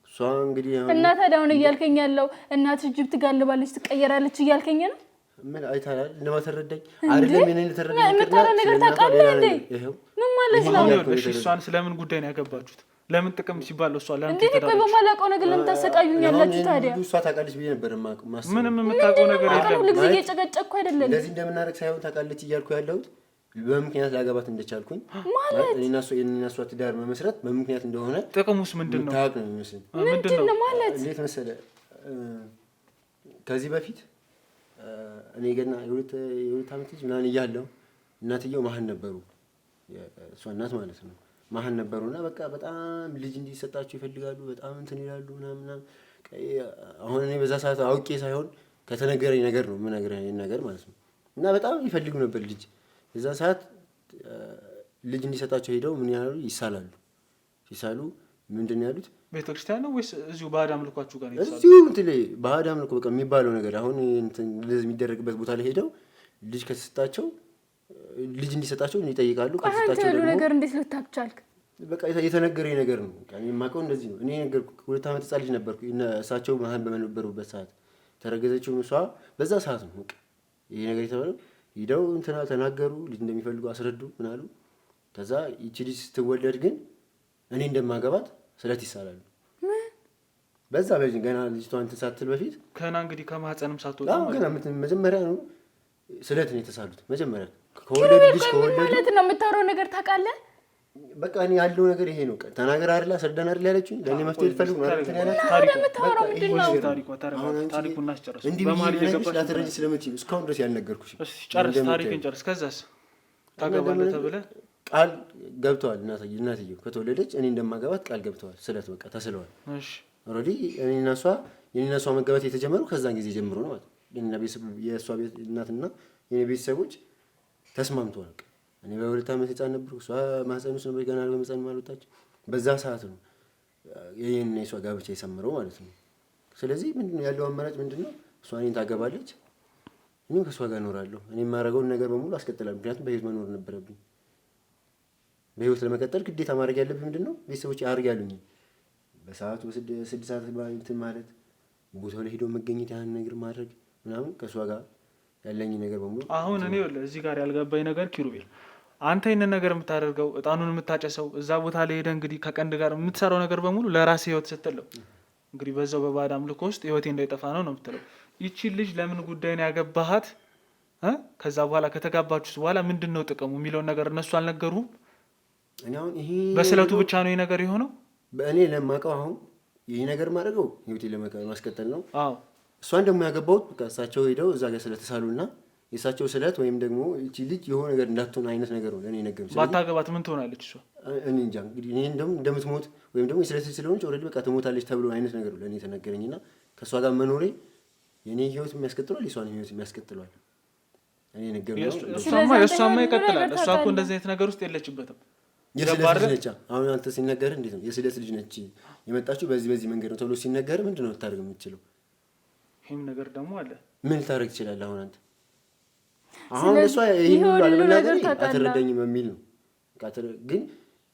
D: እሷ እንግዲህ
A: እና ታዲያ አሁን እያልከኝ ያለው እናትሽ ጅብ ትጋልባለች ትቀየራለች እያልከኝ ነው?
D: ምን አይታላል እንደማትረዳኝ አይደለም። እኔ ልትረዳኝ
A: ነገር ታውቃለህ እንዴ? ምን ማለት ነው?
B: እሺ እሷን ስለምን ጉዳይ ነው ያገባችሁት? ለምን ጥቅም ሲባል እሷ ለምን
A: እንዴ? ቆይ በማላውቀው ነገር ለምን ታሰቃዩኝ ያላችሁ ታዲያ?
D: እሷ ታውቃለች ብዬ ነበር ማስበው።
B: ምንም የምታውቀው ነገር የለም።
A: ሁሉ ጊዜ እየጨቀጨቅኩ አይደለም
D: እንደዚህ እንደምናደርግ ሳይሆን ታውቃለች እያልኩ ያለሁት በምክንያት ላገባት እንደቻልኩኝ ማለት እኔና እሷ ትዳር መመስረት በምክንያት እንደሆነ።
B: ጥቅሙስ ምንድን ነው?
D: ታውቅ ነው የሚመስለኝ።
A: ምንድን ነው ማለት?
D: እንዴት መሰለህ ከዚህ በፊት እኔ ገና የሁለት ዓመት ልጅ ምናምን እያለሁ እናትየው መሀን ነበሩ፣ እሷ እናት ማለት ነው መሀን ነበሩና በቃ በጣም ልጅ እንዲሰጣቸው ይፈልጋሉ። በጣም እንትን ይላሉ ምናምን። አሁን እኔ በዛ ሰዓት አውቄ ሳይሆን ከተነገረኝ ነገር ነው የምነግርህ ነገር ማለት ነው። እና በጣም ይፈልጉ ነበር ልጅ። የዛ ሰዓት ልጅ እንዲሰጣቸው ሄደው ምን ያህሉ ይሳላሉ። ሲሳሉ ምንድን ነው ያሉት?
B: ቤተክርስቲያን ነው ወይስ እዚሁ ባዕድ አምልኳችሁ ጋር ነው?
D: እዚሁ እንትን ላይ ባዕድ አምልኮ በቃ የሚባለው ነገር አሁን እንትን የሚደረግበት ቦታ ላይ ሄደው ልጅ ከተሰጣቸው ልጅ እንዲሰጣቸው ይጠይቃሉ።
A: ከተሰጣቸው ደግሞ ነገር እንዴት ልታውቅ ቻልክ?
D: በቃ የተነገረኝ ነገር ነው። እኔ የማውቀው እንደዚህ ነው። እኔ ነገርኩህ 2 ዓመት ህፃን ልጅ ነበርኩ። እሳቸው መሀን በነበሩበት ሰዓት ተረገዘችው እሷ በዛ ሰዓት ነው በቃ ይሄ ነገር የተባለው። ሂደው እንትና ተናገሩ፣ ልጅ እንደሚፈልጉ አስረዱ ምን አሉ። ከዛ ይቺ ልጅ ስትወለድ ግን እኔ እንደማገባት ስለት ይሳላሉ። በዛ ገና ልጅቷ እንትን ሳትል በፊት
B: ከና እንግዲህ ከማህፀንም ሳትወጣ
D: ገና መጀመሪያ ነው ስለት ነው የተሳሉት። መጀመሪያ ከወለድ ልጅ ከወለድ
A: ማለት ነው የምታወራው ነገር ታውቃለህ?
D: በቃ እኔ ያለው ነገር ይሄ ነው። ተናገር አይደል አስረዳን አይደል ያለችኝ። ለኔ መፍትሄ ልፈልግ ነው አይደል ያለችኝ።
B: ታሪኩን እናስጨርስ።
D: በማል እየገባሽ ላትረጂ ስለምትችል እስካሁን ድረስ ያልነገርኩሽ።
B: እሺ ጨርስ፣ ታሪክን ጨርስ። ከዛስ ታገባለህ ተብለህ
D: ቃል ገብተዋል። እናትየው ከተወለደች እኔ እንደማገባት ቃል ገብተዋል። ስለት በቃ ተስለዋል።
B: እሺ ኦልሬዲ
D: የኔና እሷ መጋባት የተጀመረው ከዛን ጊዜ ጀምሮ ነው ማለት ነው። የእሷ ቤት እናትና የኔ ቤተሰቦች ተስማምተዋል። እኔ በ2 ዓመት ህፃን ነበርኩ። እሷ ማህፀን ውስጥ ነበር ገና በመፀን ማልወጣች። በዛ ሰዓት ነው የኔና የእሷ ጋብቻ የሰመረው ማለት ነው። ስለዚህ ምንድነው ያለው አማራጭ ምንድነው? እሷ እኔን ታገባለች፣ እኔም ከእሷ ጋር እኖራለሁ። እኔ የማደርገውን ነገር በሙሉ አስቀጥላለሁ። ምክንያቱም በህይወት መኖር ነበረብኝ። በህይወት ለመቀጠል ግዴታ ማድረግ ያለብኝ ምንድነው? ቤተሰቦች አድርግ ያሉኝ በሰዓቱ 6 ሰዓት እንትን ማለት ቦታው ላይ ሄዶ መገኘት ያን ነገር ማድረግ ምናምን ከእሷ ጋር ያለኝ ነገር በሙሉ
B: አሁን እኔ እዚህ ጋር ያልገባኝ ነገር ኪሩቤል፣ አንተ ይህንን ነገር የምታደርገው እጣኑን የምታጨሰው እዛ ቦታ ላይ ሄደህ እንግዲህ ከቀንድ ጋር የምትሰራው ነገር በሙሉ ለራስህ ህይወት ስትለው እንግዲህ በዛው በባዕድ አምልኮ ውስጥ ህይወቴ እንዳይጠፋ ነው የምትለው። ይቺ ልጅ ለምን ጉዳይ ነው ያገባሃት? ከዛ በኋላ ከተጋባችሁት በኋላ ምንድን ነው ጥቅሙ የሚለውን ነገር እነሱ አልነገሩም? በስለቱ ብቻ ነው ይህ ነገር የሆነው።
D: በእኔ ለማውቀው አሁን ይህ ነገር ማድረገው ህይወቴ ለማስቀጠል ነው። እሷን ደግሞ ያገባሁት በቃ እሳቸው ሄደው እዛ ጋር ስለተሳሉና የእሳቸው ስለት ወይም ደግሞ እቺ ልጅ የሆነ ነገር እንዳትሆን አይነት ነገር ነው ለእኔ ነገር።
B: ባታገባት ምን ትሆናለች እሷ?
D: እኔ እንጃ እንግዲህ እኔ እንደምትሞት ወይም ደግሞ የስለት ስለሆነች ኦልሬዲ በቃ ትሞታለች ተብሎ አይነት ነገር ነው ለእኔ የተነገረኝና ከእሷ ጋር መኖሬ የእኔ ህይወት የሚያስቀጥሏል፣ የእሷን ህይወት የሚያስቀጥሏል። እኔ ነገር ነው
B: የእሷማ ይቀጥላል። እሷ እኮ እንደዚህ አይነት ነገር ውስጥ የለችበትም።
D: የስለት ልጅ ነች። አሁን አንተ ሲነገር እንዴት ነው የስለት ልጅ ነች የመጣችው በዚህ መንገድ ነው ተብሎ ሲነገር ምንድን ነው ልታደርግ የምትችለው?
B: ይህም ነገር ደግሞ አለ።
D: ምን ልታደርግ ትችላለህ? አሁን አንተ አሁን እሷ ይሄን ሁሉ አለመናገር አትረዳኝም በሚል ነው። ግን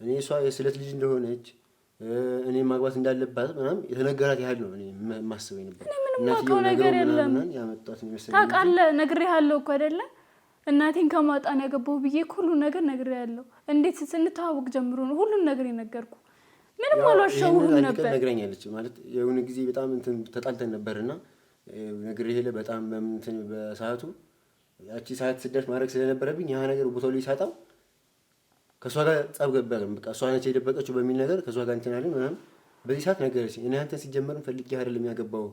D: እኔ እሷ የስለት ልጅ እንደሆነች እኔ ማግባት እንዳለባት ምናምን የተነገራት ያህል ነው እኔ የማስበው ነበር።
A: እናትየው ነገር የለም
D: ያመጣት ነው መሰለኝ።
A: ታውቃለህ፣ ነግሬሃለሁ እኮ አይደለ? እናቴን ከማጣን ያገባው ብዬ ሁሉ ነገር ነግሬሃለሁ። እንዴት ስንተዋወቅ ጀምሮ ነው ሁሉን ነገር የነገርኩ። ምንም አልዋሸሁም ነበር።
D: ነግረኛለች ማለት የሆነ ጊዜ በጣም እንትን ተጣልተን ነበርና ነግሬህ በጣም እንትን በሰዓቱ ያቺ ሰዓት ስደርስ ማድረግ ስለነበረብኝ ያ ነገር ቦታው ላይ ሳጣው ከሷ ጋር ጸብ ገባን። በቃ እሷ ነች የደበቀችው በሚል ነገር ከሷ ጋር እንትን አለን ምናምን። በዚህ ሰዓት ነገረችኝ። እኔ አንተን ሲጀመርም ፈልጌ አይደለም ያገባው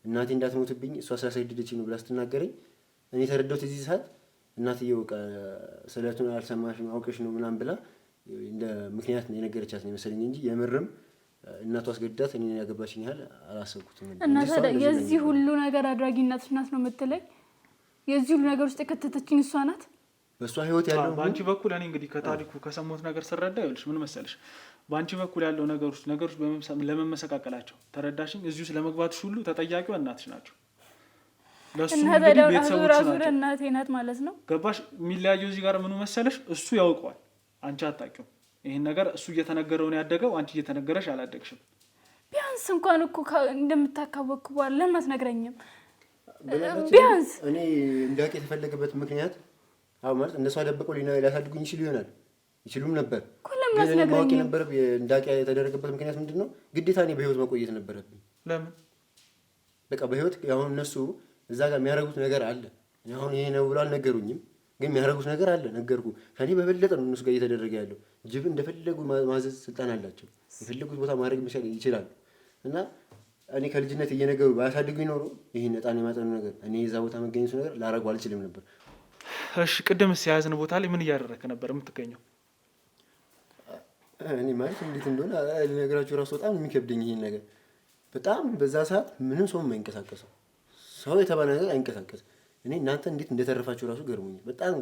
D: እናቴ እንዳትሞትብኝ እሷ ስላሳደደችኝ ነው ብላ ስትናገረኝ እኔ ተረዳሁት። እዚህ ሰዓት እናትየው በቃ ስለቱን አልሰማሽም አውቀሽ ነው ምናምን ብላ እንደ ምክንያት ነው የነገረቻት ነው መሰለኝ እንጂ የምርም እናቷ አስገድዳት እኔ ያገባችኝ ያህል አላሰብኩትም።
A: እና ታዲያ የዚህ ሁሉ ነገር አድራጊ እናትሽ ናት ነው የምትለኝ? የዚህ ሁሉ ነገር ውስጥ የከተተችኝ እሷ ናት።
D: በእሷ ህይወት ያለው
B: በአንቺ በኩል እኔ እንግዲህ ከታሪኩ ከሰሞት ነገር ስረዳ ይኸውልሽ ምን መሰለሽ፣ በአንቺ በኩል ያለው ነገሮች ለመመሰቃቀላቸው ተረዳሽኝ። እዚህ ውስጥ ለመግባትሽ ሁሉ ተጠያቂዋ እናትሽ ናቸው። ለሱ እንግዲህ ቤተሰቦች ናቸው።
A: እናቴ ናት ማለት ነው።
B: ገባሽ? የሚለያየው እዚህ ጋር ምኑ መሰለሽ፣ እሱ ያውቀዋል፣ አንቺ አታውቂውም። ይሄን ነገር እሱ እየተነገረው ነው ያደገው፣ አንቺ እየተነገረሽ አላደግሽም።
A: ቢያንስ እንኳን እኮ እንደምታካወክቧል ለምን አትነግረኝም? ቢያንስ
D: እኔ እንዳውቅ የተፈለገበት ምክንያት አሁን ማለት እነሱ አደበቀው ሊያሳድጉኝ ይችሉም ነበር። ግን ማወቅ የነበረብኝ እንዳውቅ የተደረገበት ምክንያት ምንድን ነው? ግዴታ እኔ በህይወት መቆየት ነበረብኝ።
B: ለምን?
D: በቃ በህይወት አሁን እነሱ እዛ ጋር የሚያደርጉት ነገር አለ። አሁን ይሄ ነው ብሎ አልነገሩኝም፣ ግን የሚያደርጉት ነገር አለ። ነገርኩ ከኔ በበለጠ ነው እነሱ ጋር እየተደረገ ያለው። ጅብ እንደፈለጉ ማዘዝ ስልጣን አላቸው። የፈለጉት ቦታ ማድረግ ይችላሉ። እና እኔ ከልጅነት እየነገሩ ባያሳድጉ ይኖሩ ይህን እጣን የማጠኑ ነገር እኔ የዛ ቦታ መገኘቱ ነገር ላረጉ አልችልም ነበር።
B: እሺ ቅድም የያዝን ቦታ ላይ ምን እያደረግህ ነበር የምትገኘው?
D: እኔ ማለት እንዴት እንደሆነ ነገራችሁ ራሱ በጣም የሚከብደኝ ይሄን ነገር። በጣም በዛ ሰዓት ምንም ሰው የማይንቀሳቀሰው ሰው የተባለ ነገር አይንቀሳቀስም። እኔ እናንተ እንዴት እንደተረፋችሁ ራሱ ገርሞኛል። በጣም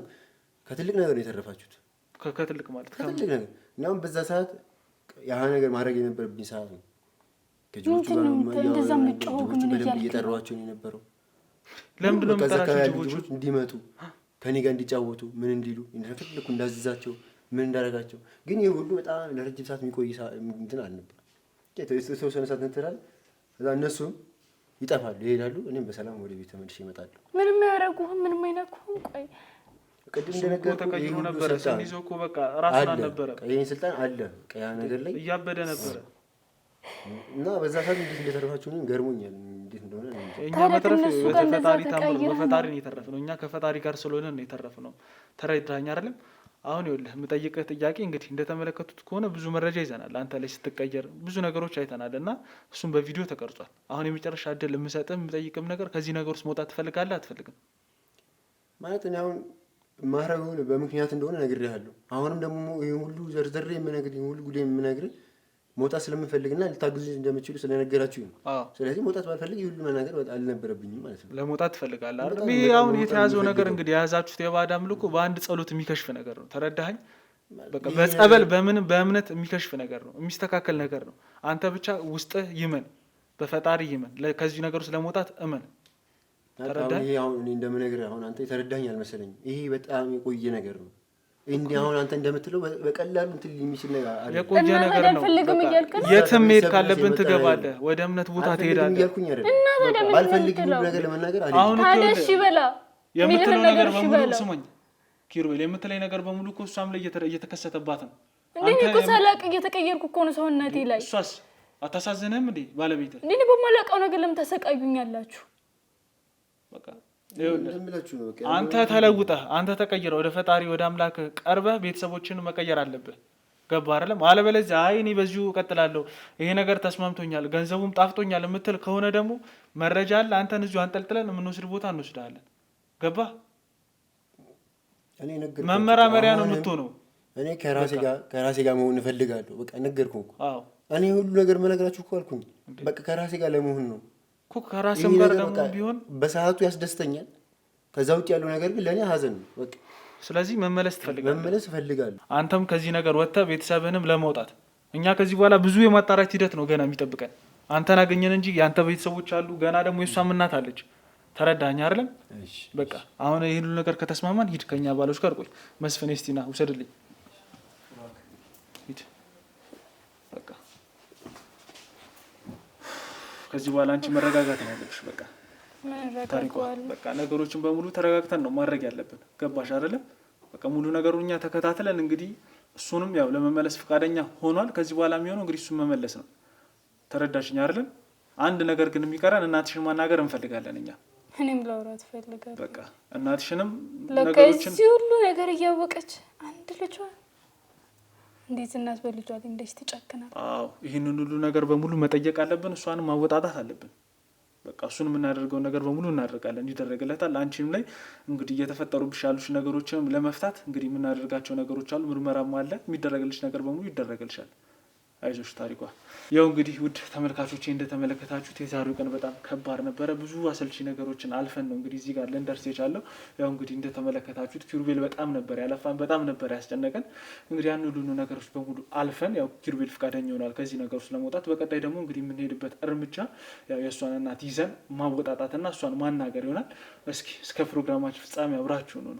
D: ከትልቅ ነገር ነው የተረፋችሁት።
B: ከትልቅ ማለት
D: ከትልቅ ነገር እናም በዛ ሰዓት ያ ነገር ማድረግ የነበረብኝ ሰዓት ነው። ከጅቦቹ በደንብ እየጠራኋቸው ነው የነበረው።
B: ለምንድን ነው የምጠራቸው?
D: ጅቦቹ እንዲመጡ ከኔ ጋር እንዲጫወቱ ምን እንዲሉ እንደፈለኩ እንዳዝዛቸው ምን እንዳደረጋቸው። ግን ይህ ሁሉ በጣም ለረጅም ሰዓት የሚቆይ እንትን አልነበረም። የተወሰነ ሰዓት እንትላል ከዛ እነሱም ይጠፋሉ፣ ይሄዳሉ። እኔም በሰላም ወደ ቤት ተመልሼ እመጣለሁ።
A: ምንም አያደርጉህም፣ ምንም አይነኩህም። ቆይ
B: ቅድም እንደነገርኩህ ይሄ ነበረ ሰንይዞ እኮ በቃ ራሱን አልነበረ
D: ይሄን ስልጣን አለ ያ ነገር ላይ
B: እያበደ ነበረ።
D: እና በዛ ሰዓት እንዴት እንደተረፋችሁ ገርሞኛል። እንዴት እንደሆነ
B: እኛ መትረፍ በፈጣሪ ታምር በፈጣሪ ነው የተረፍነው። እኛ ከፈጣሪ ጋር ስለሆነ ነው የተረፍነው። ተረዳኸኝ አይደለም? አሁን ይኸውልህ የምጠይቅህ ጥያቄ እንግዲህ እንደተመለከቱት ከሆነ ብዙ መረጃ ይዘናል። አንተ ላይ ስትቀየር ብዙ ነገሮች አይተናል እና እሱም በቪዲዮ ተቀርጿል። አሁን የመጨረሻ እድል የምሰጥህ የምጠይቅም ነገር ከዚህ ነገር ውስጥ መውጣት ትፈልጋለህ አትፈልግም?
D: ማለት እኔ አሁን ማረጉን በምክንያት እንደሆነ ነግሬሃለሁ። አሁንም ደግሞ ይሄን ሁሉ ዘርዘሬ የምነግርህ ይሄን ሁሉ ጉዳይ የምነግርህ መውጣት ስለምፈልግና ልታግዙ እንደምትችሉ ስለነገራችሁ ነው። ስለዚህ መውጣት ባልፈልግ ይሁሉ መናገር አልነበረብኝም ማለት ነው።
B: ለመውጣት ትፈልጋለህ አይደል? ይሄ አሁን የተያዘው ነገር እንግዲህ የያዛችሁት የባዕድ አምልኮ በአንድ ጸሎት የሚከሽፍ ነገር ነው። ተረዳኸኝ? በቃ በጸበል በእምነት የሚከሽፍ ነገር ነው፣ የሚስተካከል ነገር ነው። አንተ ብቻ ውስጥህ ይመን፣ በፈጣሪ ይመን። ከዚህ ነገር ውስጥ ለመውጣት እመን። ተረዳኸኝ?
D: ይሄ አሁን እኔ እንደምነግርህ አሁን አንተ የተረዳኸኝ አልመሰለኝም። ይሄ በጣም የቆየ ነገር ነው። እንዲህ አሁን አንተ እንደምትለው በቀላሉ እንትን የሚችል ነገር አይደለም።
B: የቆየ ነገር ነው። የትም መሄድ ካለብን ትገባለህ፣ ወደ እምነት ቦታ ትሄዳለህ።
D: ባልፈልግ ነገር ለመናገር
B: አሁን እሺ በላ የምትለው ነገር በሙሉ ስሙኝ። ኪሩቤል የምትለኝ ነገር በሙሉ እኮ እሷም ላይ እየተከሰተባት ነው።
A: እንዴ እኮ ሳላቅ እየተቀየርኩ እኮ ነው ሰውነቴ ላይ።
B: እሷስ አታሳዝንህም እንዴ ባለቤት?
A: እንዴ በማላውቀው ነገር ለምን ታሰቃዩኛላችሁ?
B: በቃ አንተ ተለውጠህ አንተ ተቀይረህ ወደ ፈጣሪ ወደ አምላክ ቀርበህ ቤተሰቦችን መቀየር አለብህ። ገባህ አይደለም? አለበለዚያ አይ እኔ በዚሁ እቀጥላለሁ ይሄ ነገር ተስማምቶኛል ገንዘቡም ጣፍጦኛል የምትል ከሆነ ደግሞ መረጃ አለ አንተን እዚሁ አንጠልጥለን የምንወስድ ቦታ እንወስድሃለን። ገባህ? መመራመሪያ ነው የምትሆነው።
D: እኔ ከራሴ ጋር መሆን እፈልጋለሁ። በቃ ነገርኩህ እኮ። እኔ ሁሉ ነገር መነግራችሁ እኮ አልኩኝ። በቃ ከራሴ ጋር ለመሆን ነው
B: እኮ። ከራስም ጋር ደግሞ ቢሆን
D: በሰዓቱ ያስደስተኛል። ከዛ ውጭ ያለው ነገር ግን ለእኔ ሀዘን ነው በቃ።
B: ስለዚህ መመለስ
D: እፈልጋለሁ።
B: አንተም ከዚህ ነገር ወጥተህ ቤተሰብህንም ለመውጣት እኛ ከዚህ በኋላ ብዙ የማጣራት ሂደት ነው ገና የሚጠብቀን። አንተን አገኘን እንጂ የአንተ ቤተሰቦች አሉ ገና ደግሞ የሷም እናት አለች። ተረዳኸኝ አይደለም? በቃ አሁን ይሄን ሁሉ ነገር ከተስማማን ሂድ ከኛ ባሎች ጋር ቆይ። መስፍን እስቲና ውሰድልኝ ሂድ። በቃ ከዚህ በኋላ አንቺ መረጋጋት ነው ያለብሽ። በቃ ታሪኳ በቃ ነገሮችን በሙሉ ተረጋግተን ነው ማድረግ ያለብን። ገባሽ አይደለም? በቃ ሙሉ ነገሩን እኛ ተከታትለን እንግዲህ እሱንም ያው ለመመለስ ፈቃደኛ ሆኗል። ከዚህ በኋላ የሚሆነው እንግዲህ እሱን መመለስ ነው። ተረዳሽኝ አይደለም? አንድ ነገር ግን የሚቀረን እናትሽን ማናገር እንፈልጋለን እኛ።
A: እኔም ላውራት እፈልጋለሁ።
B: በቃ እናትሽንም
A: ነገሮችን እዚህ ሁሉ ነገር እያወቀች አንድ ልጇ እንዴት እናት በልጇ ላይ እንደዚህ ትጨክናለች?
B: አዎ ይህንን ሁሉ ነገር በሙሉ መጠየቅ አለብን። እሷንም ማወጣጣት አለብን። በቃ እሱን የምናደርገውን ነገር በሙሉ እናደርጋለን፣ ይደረግለታል። አንቺም ላይ እንግዲህ እየተፈጠሩብሽ ያሉሽ ነገሮችንም ለመፍታት እንግዲህ የምናደርጋቸው ነገሮች አሉ። ምርመራም አለ። የሚደረግልሽ ነገር በሙሉ ይደረግልሻል። አይዞሽ ታሪኳ። ያው እንግዲህ ውድ ተመልካቾቼ እንደተመለከታችሁት የዛሬው ቀን በጣም ከባድ ነበረ። ብዙ አሰልቺ ነገሮችን አልፈን ነው እንግዲህ እዚህ ጋር ልንደርስ የቻለው። ያው እንግዲህ እንደተመለከታችሁት ኪሩቤል በጣም ነበር ያለፋን፣ በጣም ነበር ያስጨነቀን። እንግዲህ ያን ሁሉ ነገሮች በሙሉ አልፈን ያው ኪሩቤል ፈቃደኛ ይሆናል ከዚህ ነገር ውስጥ ለመውጣት። በቀጣይ ደግሞ እንግዲህ የምንሄድበት እርምጃ ያው የእሷን እናት ይዘን ማወጣጣትና እሷን ማናገር ይሆናል። እስኪ እስከ ፕሮግራማችን ፍጻሜ አብራችሁ ነው።